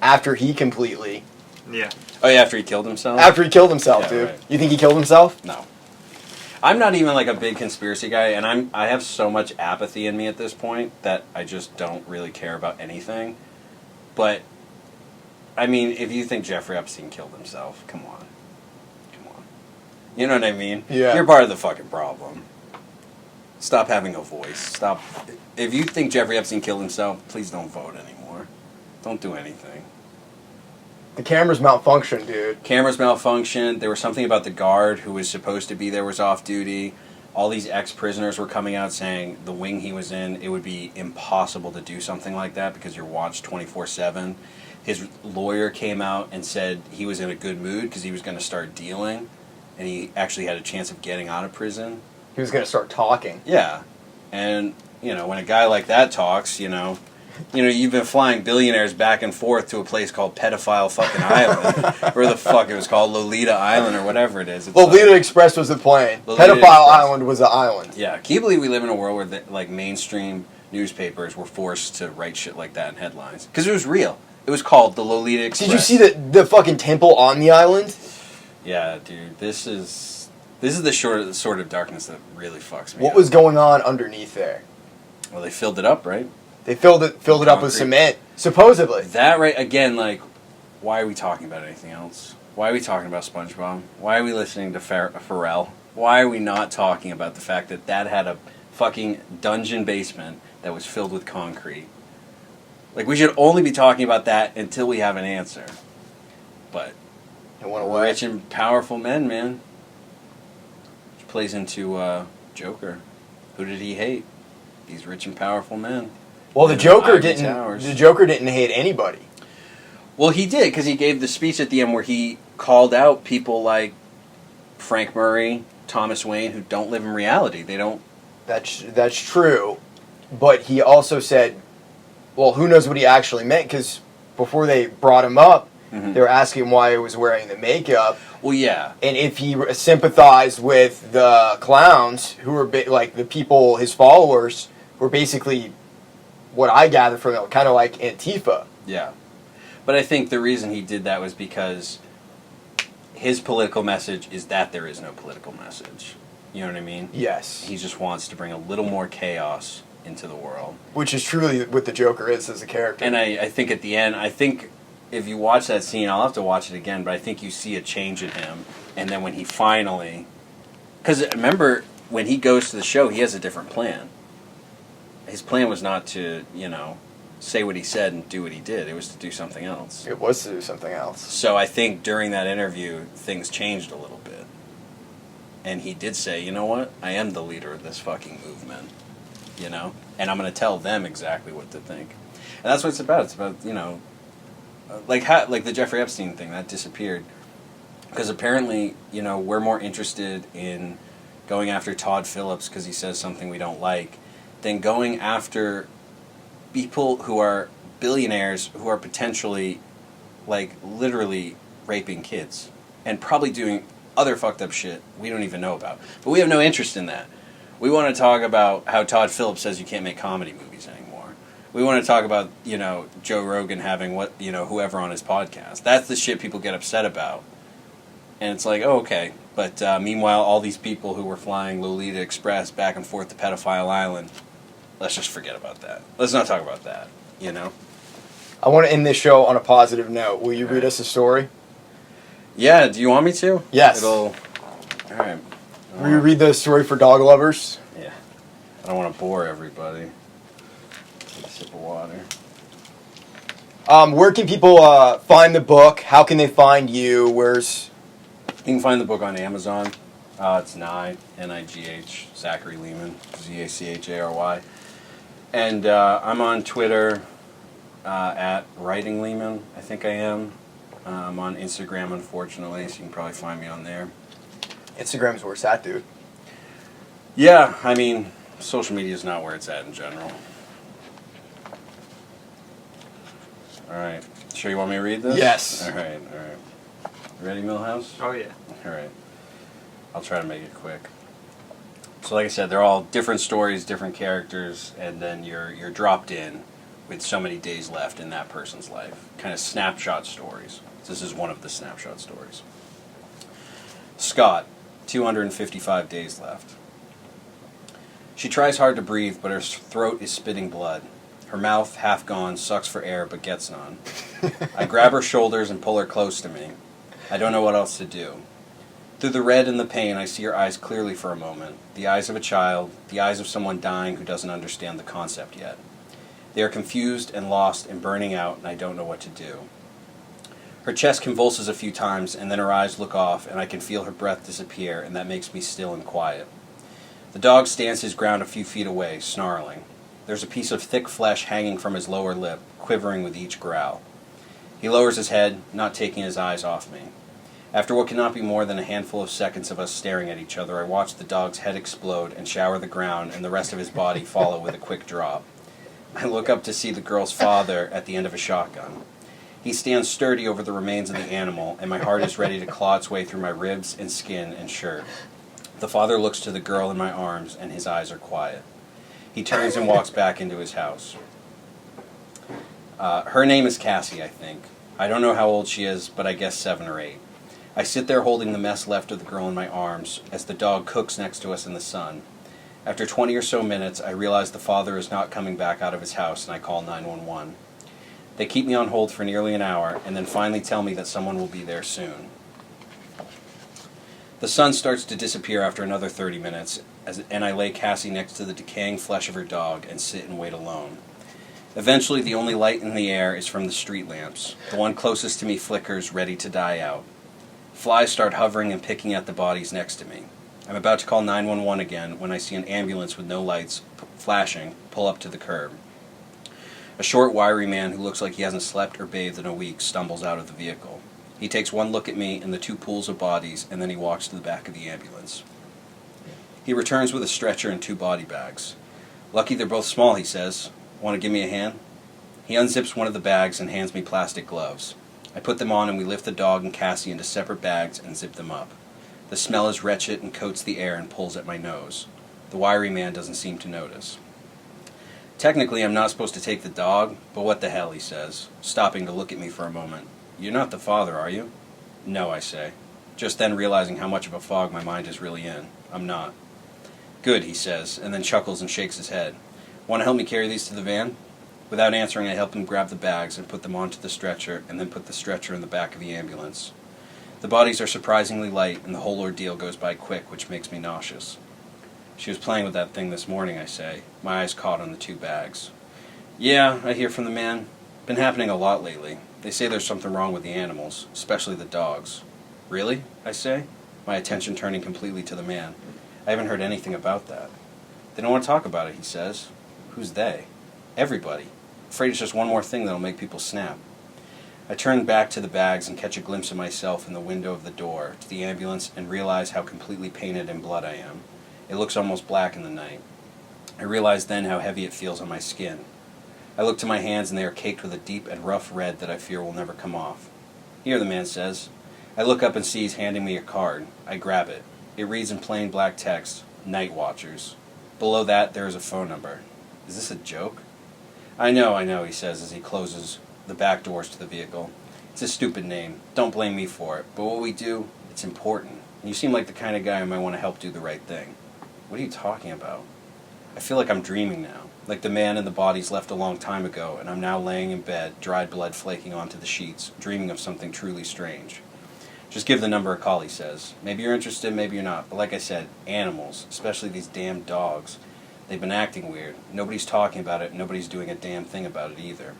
After he completely... Yeah. Oh, yeah, after he killed himself? After he killed himself, Yeah, dude. right. You think he killed himself? No. I'm not even like a big conspiracy guy, and I have so much apathy in me at this point that I just don't really care about anything. But, I mean, if you think Jeffrey Epstein killed himself, come on. Come on. You know what I mean? Yeah. You're part of the fucking problem. Stop having a voice. Stop. If you think Jeffrey Epstein killed himself, please don't vote anymore. Don't do anything. The cameras malfunctioned, dude. Cameras malfunctioned. There was something about the guard who was supposed to be there was off duty. All these ex-prisoners were coming out saying the wing he was in, it would be impossible to do something like that because you're watched 24/7. His lawyer came out and said he was in a good mood because he was going to start dealing, and he actually had a chance of getting out of prison. He was going to start talking. Yeah. And, you know, when a guy like that talks, you know, you've been flying billionaires back and forth to a place called Pedophile fucking Island. Where the fuck it was called, Lolita Island or whatever it is. It's Lolita Express was the plane. Lolita Pedophile Express. Island was the island. Yeah. Can you believe we live in a world where, like, mainstream newspapers were forced to write shit like that in headlines? Because it was real. It was called the Lolita Express. Did you see the fucking temple on the island? Yeah, dude. This is the sort of darkness that really fucks me What up. was going on underneath there? Well, they filled it up, right? They filled it up with Concrete. cement, supposedly. That right again, like, why are we talking about anything else? Why are we talking about SpongeBob? Why are we listening to Pharrell? Why are we not talking about the fact that had a fucking dungeon basement that was filled with concrete? Like, we should only be talking about that until we have an answer. But It went away. rich and powerful men, man. Which plays into Joker. Who did he hate? These rich and powerful men. Well, the And Joker Ivory didn't. Towers. The Joker didn't hate anybody. Well, he did, because he gave the speech at the end where he called out people like Frank Murray, Thomas Wayne, who don't live in reality. They don't... That's true, but he also said, well, who knows what he actually meant? Because before they brought him up, they were asking why he was wearing the makeup. Well, yeah. And if he sympathized with the clowns, who were like the people, his followers, were basically, what I gather from it, kind of like Antifa. Yeah. But I think the reason he did that was because his political message is that there is no political message. You know what I mean? Yes. He just wants to bring a little more chaos into the world. Which is truly what the Joker is as a character. And I think at the end, if you watch that scene, I'll have to watch it again, but I think you see a change in him. And then when he finally... Because remember, when he goes to the show, he has a different plan. His plan was not to, say what he said and do what he did. It was to do something else. It was to do something else. So I think during that interview, things changed a little bit. And he did say, you know what? I am the leader of this fucking movement. And I'm going to tell them exactly what to think. And that's what it's about. It's about, like the Jeffrey Epstein thing, that disappeared. Because apparently, we're more interested in going after Todd Phillips because he says something we don't like than going after people who are billionaires who are potentially, like, literally raping kids. And probably doing other fucked up shit we don't even know about. But we have no interest in that. We want to talk about how Todd Phillips says you can't make comedy movies anymore. We want to talk about, Joe Rogan having whoever on his podcast. That's the shit people get upset about. And it's like, oh, okay. But meanwhile, all these people who were flying Lolita Express back and forth to Pedophile Island, let's just forget about that. Let's not talk about that, I want to end this show on a positive note. Will you read us a story? Yeah, do you want me to? Yes. All right. Will you read the story for dog lovers? Yeah. don't want to bore everybody. Take a sip of water. Where can people find the book? How can they find you? Where's... You can find the book on Amazon. It's Nigh, Zachary Leeman, Zachary. And I'm on Twitter at Writing Leeman, I think I am. I'm on Instagram, unfortunately, so you can probably find me on there. Instagram's where it's at, dude. Yeah, I mean, social media is not where it's at in general. All right. Sure you want me to read this? Yes. All right. Ready, Millhouse? Oh, yeah. All right. I'll try to make it quick. So like I said, they're all different stories, different characters, and then you're dropped in with so many days left in that person's life. Kind of snapshot stories. This is one of the snapshot stories. Scott, 255 days left. She tries hard to breathe, but her throat is spitting blood. Her mouth, half gone, sucks for air but gets none. I grab her shoulders and pull her close to me. I don't know what else to do. Through the red and the pain, I see her eyes clearly for a moment. The eyes of a child, the eyes of someone dying who doesn't understand the concept yet. They are confused and lost and burning out, and I don't know what to do. Her chest convulses a few times, and then her eyes look off, and I can feel her breath disappear, and that makes me still and quiet. The dog stands his ground a few feet away, snarling. There's a piece of thick flesh hanging from his lower lip, quivering with each growl. He lowers his head, not taking his eyes off me. After what cannot be more than a handful of seconds of us staring at each other, I watch the dog's head explode and shower the ground, and the rest of his body follow with a quick drop. I look up to see the girl's father at the end of a shotgun. He stands sturdy over the remains of the animal, and my heart is ready to claw its way through my ribs and skin and shirt. The father looks to the girl in my arms, and his eyes are quiet. He turns and walks back into his house. Her name is Cassie, I think. I don't know how old she is, but I guess 7 or 8. I sit there holding the mess left of the girl in my arms as the dog cooks next to us in the sun. After 20 or so minutes, I realize the father is not coming back out of his house, and I call 911. They keep me on hold for nearly an hour, and then finally tell me that someone will be there soon. The sun starts to disappear after another 30 minutes, and I lay Cassie next to the decaying flesh of her dog and sit and wait alone. Eventually, the only light in the air is from the street lamps. The one closest to me flickers, ready to die out. Flies start hovering and picking at the bodies next to me. I'm about to call 911 again when I see an ambulance with no lights flashing pull up to the curb. A short, wiry man who looks like he hasn't slept or bathed in a week stumbles out of the vehicle. He takes one look at me and the 2 pools of bodies, and then he walks to the back of the ambulance. He returns with a stretcher and 2 body bags. "Lucky they're both small," he says. "Want to give me a hand?" He unzips one of the bags and hands me plastic gloves. I put them on and we lift the dog and Cassie into separate bags and zip them up. The smell is wretched and coats the air and pulls at my nose. The wiry man doesn't seem to notice. "Technically, I'm not supposed to take the dog, but what the hell," he says, stopping to look at me for a moment. "You're not the father, are you?" "No," I say, just then realizing how much of a fog my mind is really in. "I'm not." "Good," he says, and then chuckles and shakes his head. "Want to help me carry these to the van?" Without answering, I help him grab the bags and put them onto the stretcher, and then put the stretcher in the back of the ambulance. The bodies are surprisingly light, and the whole ordeal goes by quick, which makes me nauseous. "She was playing with that thing this morning," I say, my eyes caught on the 2 bags. "Yeah," I hear from the man. "Been happening a lot lately. They say there's something wrong with the animals, especially the dogs." "Really?" I say, my attention turning completely to the man. "I haven't heard anything about that." "They don't want to talk about it," he says. "Who's they?" "Everybody. Afraid it's just one more thing that'll make people snap." I turn back to the bags and catch a glimpse of myself in the window of the door to the ambulance and realize how completely painted in blood I am. It looks almost black in the night. I realize then how heavy it feels on my skin. I look to my hands and they are caked with a deep and rough red that I fear will never come off. "Here," the man says. I look up and see he's handing me a card. I grab it. It reads in plain black text, "Night Watchers." Below that there is a phone number. Is this a joke? I know, he says as he closes the back doors to the vehicle. "It's a stupid name. Don't blame me for it. But what we do, it's important. And you seem like the kind of guy who might want to help do the right thing." "What are you talking about?" I feel like I'm dreaming now, like the man in the bodies left a long time ago, and I'm now laying in bed, dried blood flaking onto the sheets, dreaming of something truly strange. "Just give the number a call," he says. "Maybe you're interested, maybe you're not. But like I said, animals, especially these damn dogs. They've been acting weird. Nobody's talking about it, and nobody's doing a damn thing about it either.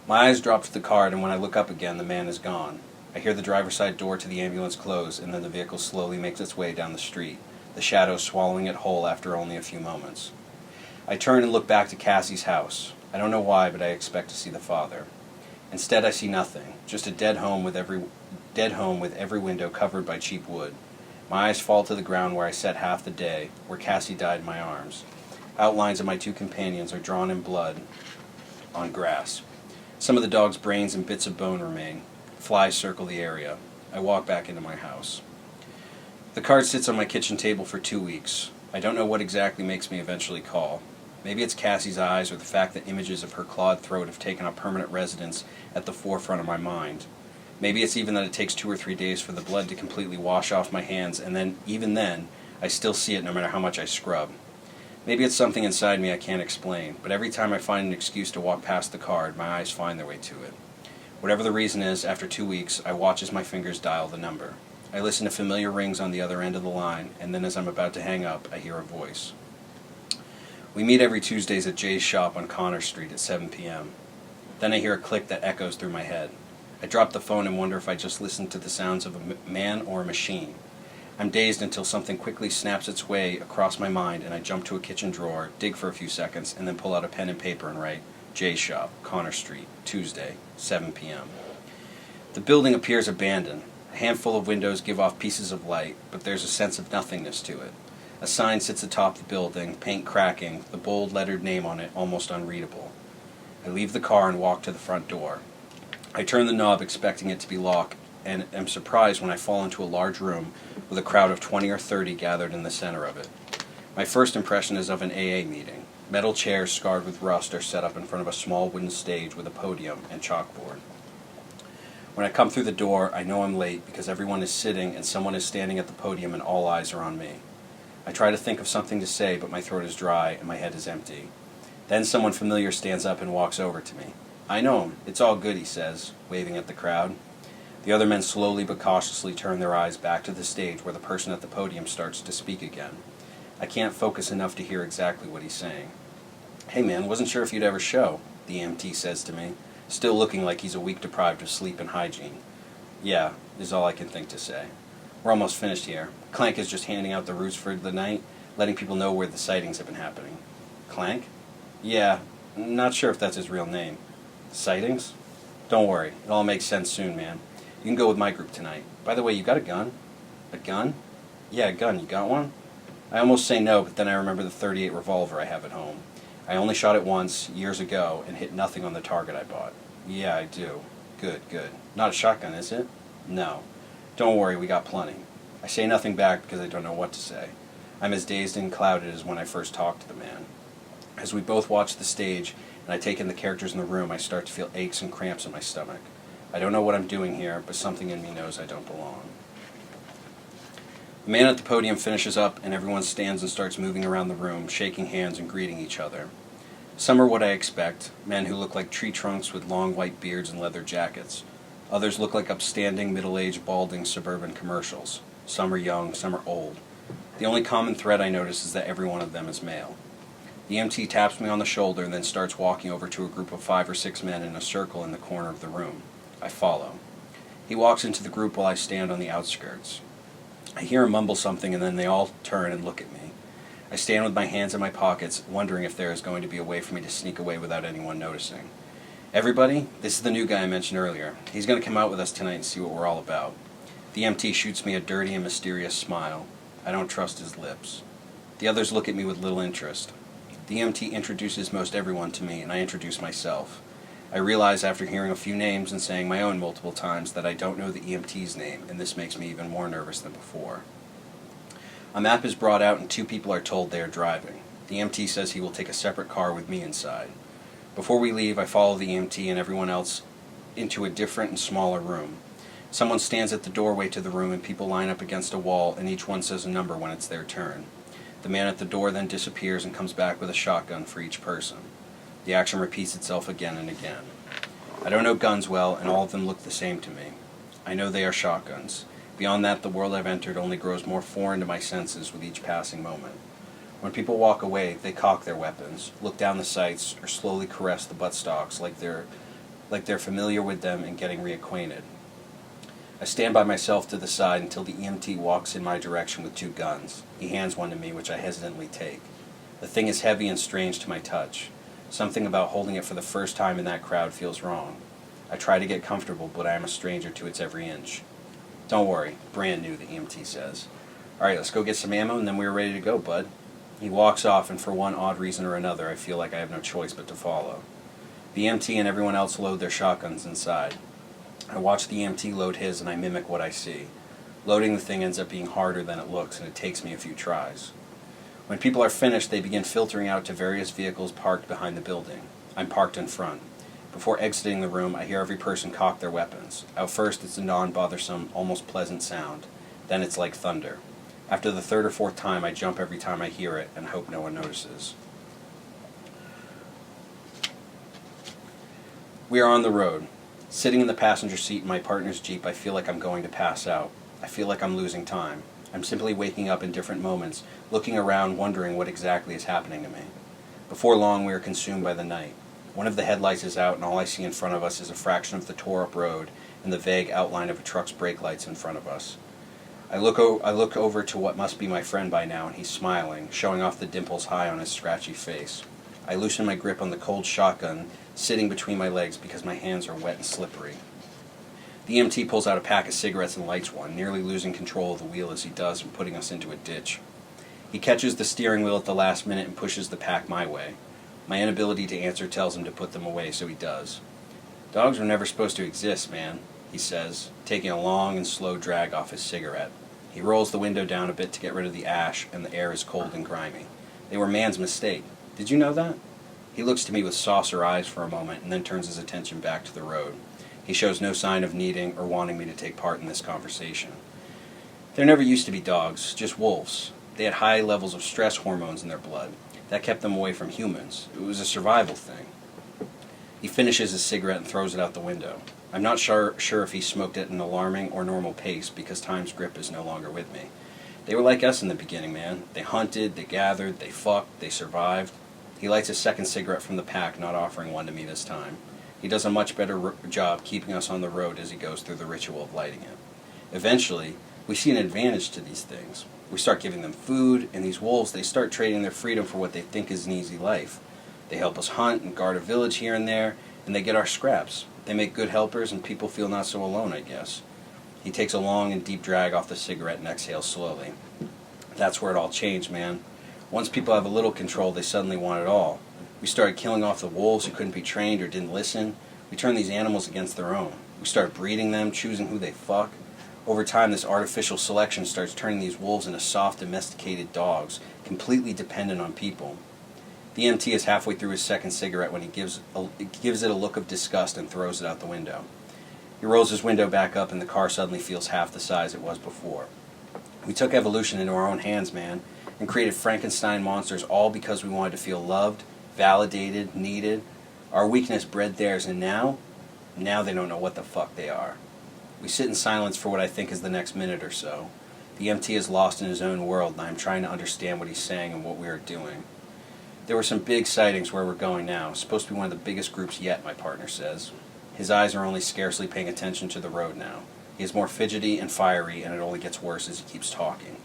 My eyes drop to the card, and when I look up again, the man is gone. I hear the driver's side door to the ambulance close, and then the vehicle slowly makes its way down the street, the shadow swallowing it whole after only a few moments. I turn and look back to Cassie's house. I don't know why, but I expect to see the father. Instead, I see nothing, just a dead home with every window covered by cheap wood. My eyes fall to the ground where I sat half the day, where Cassie died in my arms. Outlines of my two companions are drawn in blood on grass. Some of the dog's brains and bits of bone remain. Flies circle the area. I walk back into my house. The card sits on my kitchen table for 2 weeks. I don't know what exactly makes me eventually call. Maybe it's Cassie's eyes or the fact that images of her clawed throat have taken up permanent residence at the forefront of my mind. Maybe it's even that it takes 2 or 3 days for the blood to completely wash off my hands, and then, even then, I still see it no matter how much I scrub. Maybe it's something inside me I can't explain, but every time I find an excuse to walk past the card, my eyes find their way to it. Whatever the reason is, after 2 weeks, I watch as my fingers dial the number. I listen to familiar rings on the other end of the line, and then as I'm about to hang up, I hear a voice. We meet every Tuesdays at Jay's shop on Connor Street at 7 p.m. Then I hear a click that echoes through my head. I drop the phone and wonder if I just listened to the sounds of a man or a machine. I'm dazed until something quickly snaps its way across my mind, and I jump to a kitchen drawer, dig for a few seconds, and then pull out a pen and paper and write, Jay's shop, Connor Street, Tuesday, 7 p.m. The building appears abandoned. A handful of windows give off pieces of light, but there's a sense of nothingness to it. A sign sits atop the building, paint cracking, the bold lettered name on it almost unreadable. I leave the car and walk to the front door. I turn the knob expecting it to be locked, and am surprised when I fall into a large room with a crowd of 20 or 30 gathered in the center of it. My first impression is of an AA meeting. Metal chairs scarred with rust are set up in front of a small wooden stage with a podium and chalkboard. When I come through the door, I know I'm late because everyone is sitting and someone is standing at the podium and all eyes are on me. I try to think of something to say, but my throat is dry and my head is empty. Then someone familiar stands up and walks over to me. I know him. It's all good, he says, waving at the crowd. The other men slowly but cautiously turn their eyes back to the stage where the person at the podium starts to speak again. I can't focus enough to hear exactly what he's saying. Hey man, wasn't sure if you'd ever show, the EMT says to me, still looking like he's a week deprived of sleep and hygiene. Yeah, is all I can think to say. We're almost finished here. Clank is just handing out the routes for the night, letting people know where the sightings have been happening. Clank? Yeah, not sure if that's his real name. Sightings? Don't worry, it all makes sense soon, man. You can go with my group tonight. By the way, you got a gun? A gun? Yeah, a gun. You got one? I almost say no, but then I remember the .38 revolver I have at home. I only shot it once, years ago, and hit nothing on the target I bought. Yeah, I do. Good, good. Not a shotgun, is it? No. Don't worry, we got plenty. I say nothing back because I don't know what to say. I'm as dazed and clouded as when I first talked to the man. As we both watch the stage, and I take in the characters in the room, I start to feel aches and cramps in my stomach. I don't know what I'm doing here, but something in me knows I don't belong. The man at the podium finishes up, and everyone stands and starts moving around the room, shaking hands and greeting each other. Some are what I expect, men who look like tree trunks with long white beards and leather jackets. Others look like upstanding, middle-aged, balding suburban commercials. Some are young, some are old. The only common thread I notice is that every one of them is male. The EMT taps me on the shoulder and then starts walking over to a group of 5 or 6 men in a circle in the corner of the room. I follow. He walks into the group while I stand on the outskirts. I hear him mumble something and then they all turn and look at me. I stand with my hands in my pockets, wondering if there is going to be a way for me to sneak away without anyone noticing. Everybody, this is the new guy I mentioned earlier. He's going to come out with us tonight and see what we're all about. The EMT shoots me a dirty and mysterious smile. I don't trust his lips. The others look at me with little interest. The EMT introduces most everyone to me, and I introduce myself. I realize after hearing a few names and saying my own multiple times that I don't know the EMT's name, and this makes me even more nervous than before. A map is brought out and 2 people are told they are driving. The EMT says he will take a separate car with me inside. Before we leave, I follow the EMT and everyone else into a different and smaller room. Someone stands at the doorway to the room and people line up against a wall and each one says a number when it's their turn. The man at the door then disappears and comes back with a shotgun for each person. The action repeats itself again and again. I don't know guns well, and all of them look the same to me. I know they are shotguns. Beyond that, the world I've entered only grows more foreign to my senses with each passing moment. When people walk away, they cock their weapons, look down the sights, or slowly caress the buttstocks like they're familiar with them and getting reacquainted. I stand by myself to the side until the EMT walks in my direction with 2 guns. He hands one to me, which I hesitantly take. The thing is heavy and strange to my touch. Something about holding it for the first time in that crowd feels wrong. I try to get comfortable, but I am a stranger to its every inch. Don't worry, brand new, the EMT says. Alright, let's go get some ammo and then we're ready to go, bud. He walks off, and for one odd reason or another, I feel like I have no choice but to follow. The EMT and everyone else load their shotguns inside. I watch the EMT load his and I mimic what I see. Loading the thing ends up being harder than it looks, and it takes me a few tries. When people are finished, they begin filtering out to various vehicles parked behind the building. I'm parked in front. Before exiting the room, I hear every person cock their weapons. At first, it's a non-bothersome, almost pleasant sound. Then it's like thunder. After the 3rd or 4th time, I jump every time I hear it and hope no one notices. We are on the road. Sitting in the passenger seat in my partner's Jeep, I feel like I'm going to pass out. I feel like I'm losing time. I'm simply waking up in different moments, looking around, wondering what exactly is happening to me. Before long, we are consumed by the night. One of the headlights is out, and all I see in front of us is a fraction of the tore-up road and the vague outline of a truck's brake lights in front of us. I look over to what must be my friend by now, and he's smiling, showing off the dimples high on his scratchy face. I loosen my grip on the cold shotgun sitting between my legs because my hands are wet and slippery. The EMT pulls out a pack of cigarettes and lights one, nearly losing control of the wheel as he does and putting us into a ditch. He catches the steering wheel at the last minute and pushes the pack my way. My inability to answer tells him to put them away, so he does. Dogs were never supposed to exist, man, he says, taking a long and slow drag off his cigarette. He rolls the window down a bit to get rid of the ash, and the air is cold and grimy. They were man's mistake. Did you know that? He looks to me with saucer eyes for a moment and then turns his attention back to the road. He shows no sign of needing or wanting me to take part in this conversation. There never used to be dogs, just wolves. They had high levels of stress hormones in their blood. That kept them away from humans. It was a survival thing. He finishes his cigarette and throws it out the window. I'm not sure if he smoked at an alarming or normal pace because time's grip is no longer with me. They were like us in the beginning, man. They hunted, they gathered, they fucked, they survived. He lights a second cigarette from the pack, not offering one to me this time. He does a much better job keeping us on the road as he goes through the ritual of lighting it. Eventually, we see an advantage to these things. We start giving them food, and these wolves, they start trading their freedom for what they think is an easy life. They help us hunt and guard a village here and there, and they get our scraps. They make good helpers, and people feel not so alone, I guess. He takes a long and deep drag off the cigarette and exhales slowly. That's where it all changed, man. Once people have a little control, they suddenly want it all. We started killing off the wolves who couldn't be trained or didn't listen. We turned these animals against their own. We started breeding them, choosing who they fuck. Over time, this artificial selection starts turning these wolves into soft, domesticated dogs, completely dependent on people. The EMT is halfway through his second cigarette when he gives it a look of disgust and throws it out the window. He rolls his window back up and the car suddenly feels half the size it was before. We took evolution into our own hands, man, and created Frankenstein monsters all because we wanted to feel loved, validated, needed. Our weakness bred theirs, and now they don't know what the fuck they are. We sit in silence for what I think is the next minute or so. The EMT is lost in his own world, and I'm trying to understand what he's saying and what we are doing. There were some big sightings where we're going now. It's supposed to be one of the biggest groups yet, my partner says. His eyes are only scarcely paying attention to the road now. He is more fidgety and fiery, and it only gets worse as he keeps talking.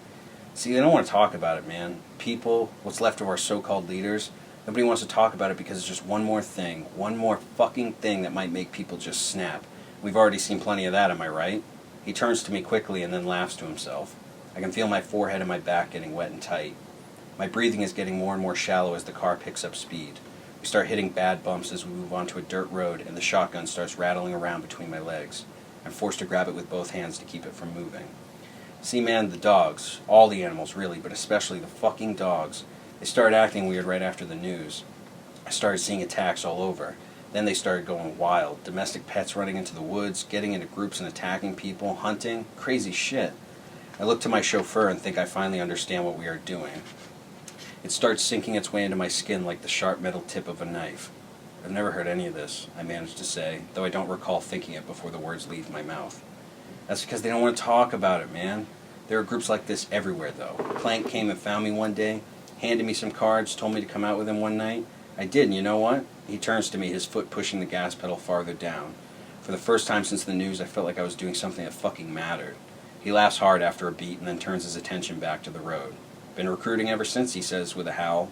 See, they don't want to talk about it, man. People, what's left of our so-called leaders, nobody wants to talk about it because it's just one more thing, one more fucking thing that might make people just snap. We've already seen plenty of that, am I right? He turns to me quickly and then laughs to himself. I can feel my forehead and my back getting wet and tight. My breathing is getting more and more shallow as the car picks up speed. We start hitting bad bumps as we move onto a dirt road, and the shotgun starts rattling around between my legs. I'm forced to grab it with both hands to keep it from moving. See, man, the dogs, all the animals really, but especially the fucking dogs, they started acting weird right after the news. I started seeing attacks all over. Then they started going wild. Domestic pets running into the woods, getting into groups and attacking people, hunting, crazy shit. I look to my chauffeur and think I finally understand what we are doing. It starts sinking its way into my skin like the sharp metal tip of a knife. I've never heard any of this, I managed to say, though I don't recall thinking it before the words leave my mouth. That's because they don't want to talk about it, man. There are groups like this everywhere, though. Plank came and found me one day. handed me some cards, told me to come out with him one night. I did, and you know what? He turns to me, his foot pushing the gas pedal farther down. For the first time since the news, I felt like I was doing something that fucking mattered. He laughs hard after a beat and then turns his attention back to the road. Been recruiting ever since, he says with a howl.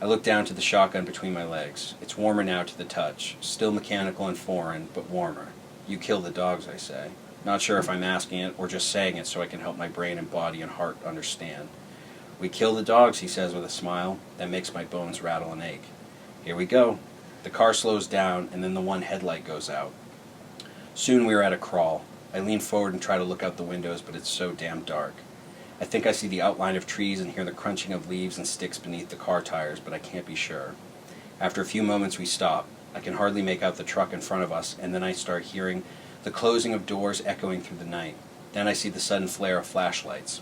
I look down to the shotgun between my legs. It's warmer now to the touch. Still mechanical and foreign, but warmer. You kill the dogs, I say. Not sure if I'm asking it or just saying it so I can help my brain and body and heart understand. We kill the dogs, he says with a smile that makes my bones rattle and ache. Here we go. The car slows down and then the one headlight goes out. Soon we are at a crawl. I lean forward and try to look out the windows, but it's so damn dark. I think I see the outline of trees and hear the crunching of leaves and sticks beneath the car tires, but I can't be sure. After a few moments we stop. I can hardly make out the truck in front of us, and then I start hearing the closing of doors echoing through the night. Then I see the sudden flare of flashlights.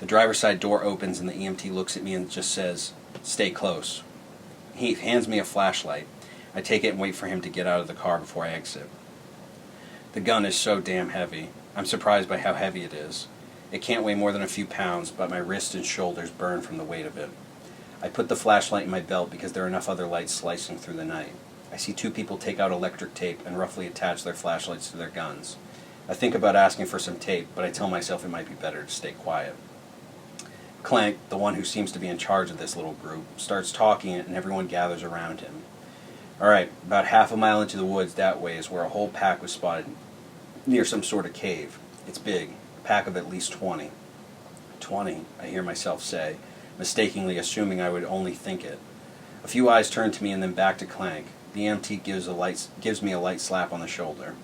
The driver's side door opens and the EMT looks at me and just says, "Stay close." He hands me a flashlight. I take it and wait for him to get out of the car before I exit. The gun is so damn heavy. I'm surprised by how heavy it is. It can't weigh more than a few pounds, but my wrists and shoulders burn from the weight of it. I put the flashlight in my belt because there are enough other lights slicing through the night. I see two people take out electric tape and roughly attach their flashlights to their guns. I think about asking for some tape, but I tell myself it might be better to stay quiet. Clank, the one who seems to be in charge of this little group, starts talking and everyone gathers around him. All right, about half a mile into the woods that way is where a whole pack was spotted near some sort of cave. It's big, a pack of at least 20. 20, I hear myself say, mistakenly assuming I would only think it. A few eyes turn to me and then back to Clank. The EMT gives me a light slap on the shoulder.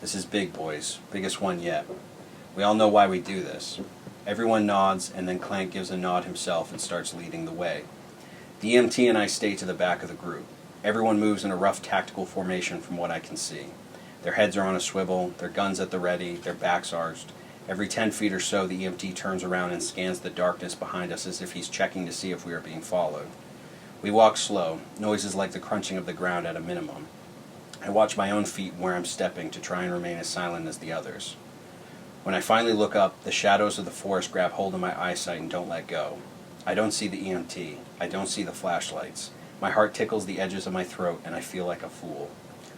This is big, boys. Biggest one yet. We all know why we do this. Everyone nods, and then Clank gives a nod himself and starts leading the way. The EMT and I stay to the back of the group. Everyone moves in a rough tactical formation from what I can see. Their heads are on a swivel, their guns at the ready, their backs arched. Every 10 feet or so, the EMT turns around and scans the darkness behind us as if he's checking to see if we are being followed. We walk slow, noises like the crunching of the ground at a minimum. I watch my own feet where I'm stepping to try and remain as silent as the others. When I finally look up, the shadows of the forest grab hold of my eyesight and don't let go. I don't see the EMT. I don't see the flashlights. My heart tickles the edges of my throat and I feel like a fool.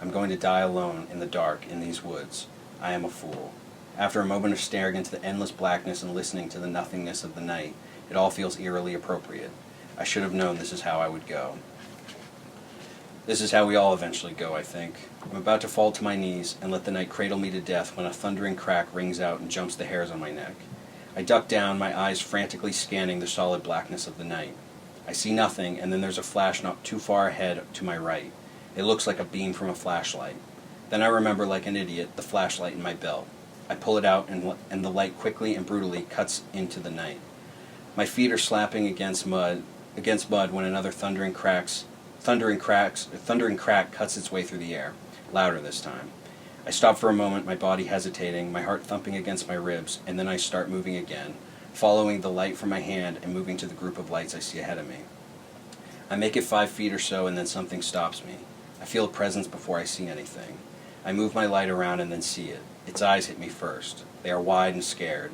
I'm going to die alone in the dark in these woods. I am a fool. After a moment of staring into the endless blackness and listening to the nothingness of the night, it all feels eerily appropriate. I should have known this is how I would go. This is how we all eventually go, I think. I'm about to fall to my knees and let the night cradle me to death when a thundering crack rings out and jumps the hairs on my neck. I duck down, my eyes frantically scanning the solid blackness of the night. I see nothing, and then there's a flash not too far ahead to my right. It looks like a beam from a flashlight. Then I remember, like an idiot, the flashlight in my belt. I pull it out, and the light quickly and brutally cuts into the night. My feet are slapping against mud when another thundering crack cuts its way through the air, louder this time. I stop for a moment, my body hesitating, my heart thumping against my ribs, and then I start moving again, following the light from my hand and moving to the group of lights I see ahead of me. I make it 5 feet or so, and then something stops me. I feel a presence before I see anything. I move my light around and then see it. Its eyes hit me first. They are wide and scared.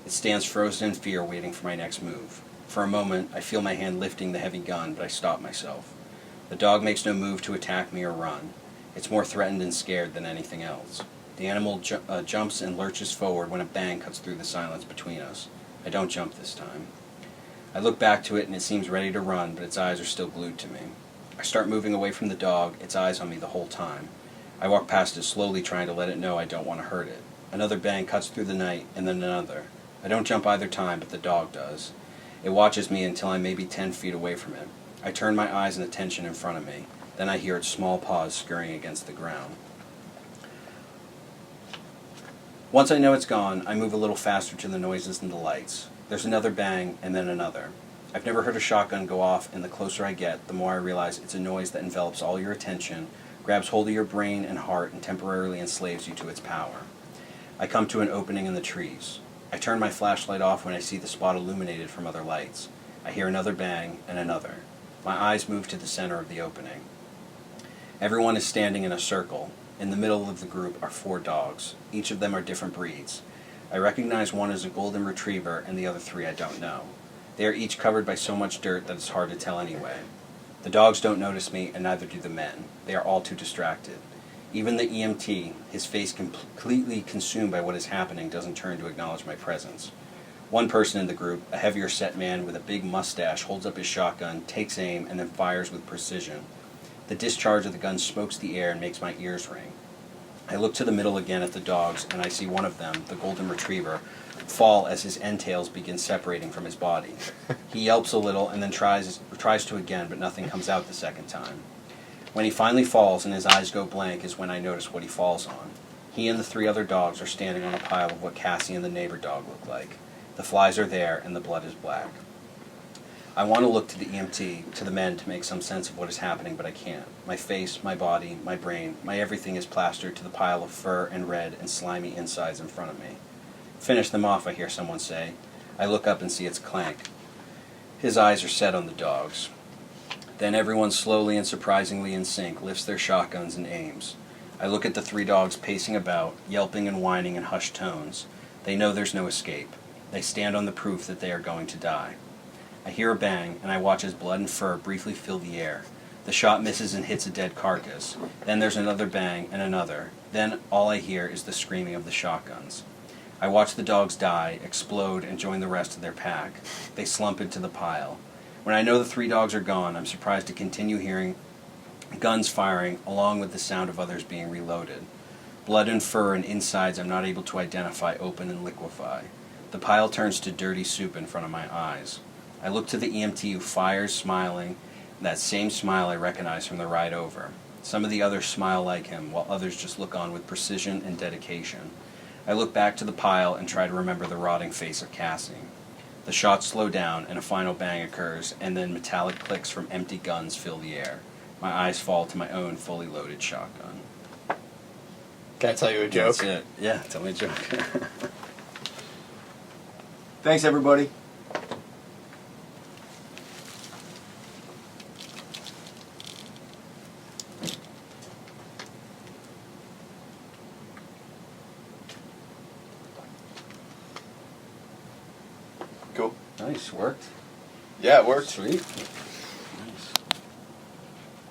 It stands frozen in fear, waiting for my next move. For a moment, I feel my hand lifting the heavy gun, but I stop myself. The dog makes no move to attack me or run. It's more threatened and scared than anything else. The animal jumps and lurches forward when a bang cuts through the silence between us. I don't jump this time. I look back to it and it seems ready to run, but its eyes are still glued to me. I start moving away from the dog, its eyes on me the whole time. I walk past it slowly, trying to let it know I don't want to hurt it. Another bang cuts through the night, and then another. I don't jump either time, but the dog does. It watches me until I'm maybe 10 feet away from it. I turn my eyes and attention in front of me. Then I hear its small paws scurrying against the ground. Once I know it's gone, I move a little faster to the noises and the lights. There's another bang, and then another. I've never heard a shotgun go off, and the closer I get, the more I realize it's a noise that envelops all your attention, grabs hold of your brain and heart, and temporarily enslaves you to its power. I come to an opening in the trees. I turn my flashlight off when I see the spot illuminated from other lights. I hear another bang, and another. My eyes move to the center of the opening. Everyone is standing in a circle. In the middle of the group are 4 dogs. Each of them are different breeds. I recognize one as a golden retriever, and the other 3 I don't know. They are each covered by so much dirt that it's hard to tell anyway. The dogs don't notice me, and neither do the men. They are all too distracted. Even the EMT, his face completely consumed by what is happening, doesn't turn to acknowledge my presence. One person in the group, a heavier set man with a big mustache, holds up his shotgun, takes aim, and then fires with precision. The discharge of the gun smokes the air and makes my ears ring. I look to the middle again at the dogs, and I see one of them, the golden retriever, fall as his entrails begin separating from his body. He yelps a little and then tries to again, but nothing comes out the second time. When he finally falls and his eyes go blank is when I notice what he falls on. He and the 3 other dogs are standing on a pile of what Cassie and the neighbor dog look like. The flies are there and the blood is black. I want to look to the EMT, to the men, to make some sense of what is happening, but I can't. My face, my body, my brain, my everything is plastered to the pile of fur and red and slimy insides in front of me. Finish them off, I hear someone say. I look up and see it's Clank. His eyes are set on the dogs. Then everyone slowly and surprisingly in sync lifts their shotguns and aims. I look at the 3 dogs pacing about, yelping and whining in hushed tones. They know there's no escape. They stand on the proof that they are going to die. I hear a bang, and I watch as blood and fur briefly fill the air. The shot misses and hits a dead carcass. Then there's another bang and another. Then all I hear is the screaming of the shotguns. I watch the dogs die, explode, and join the rest of their pack. They slump into the pile. When I know the 3 dogs are gone, I'm surprised to continue hearing guns firing, along with the sound of others being reloaded. Blood and fur and insides I'm not able to identify open and liquefy. The pile turns to dirty soup in front of my eyes. I look to the EMT who fires, smiling, that same smile I recognize from the ride over. Some of the others smile like him, while others just look on with precision and dedication. I look back to the pile and try to remember the rotting face of Cassie. The shots slow down, and a final bang occurs, and then metallic clicks from empty guns fill the air. My eyes fall to my own fully loaded shotgun. Can I tell you a joke? That's it. Yeah, tell me a joke. Thanks, everybody. Cool. Nice, worked. Yeah, it worked. Sweet.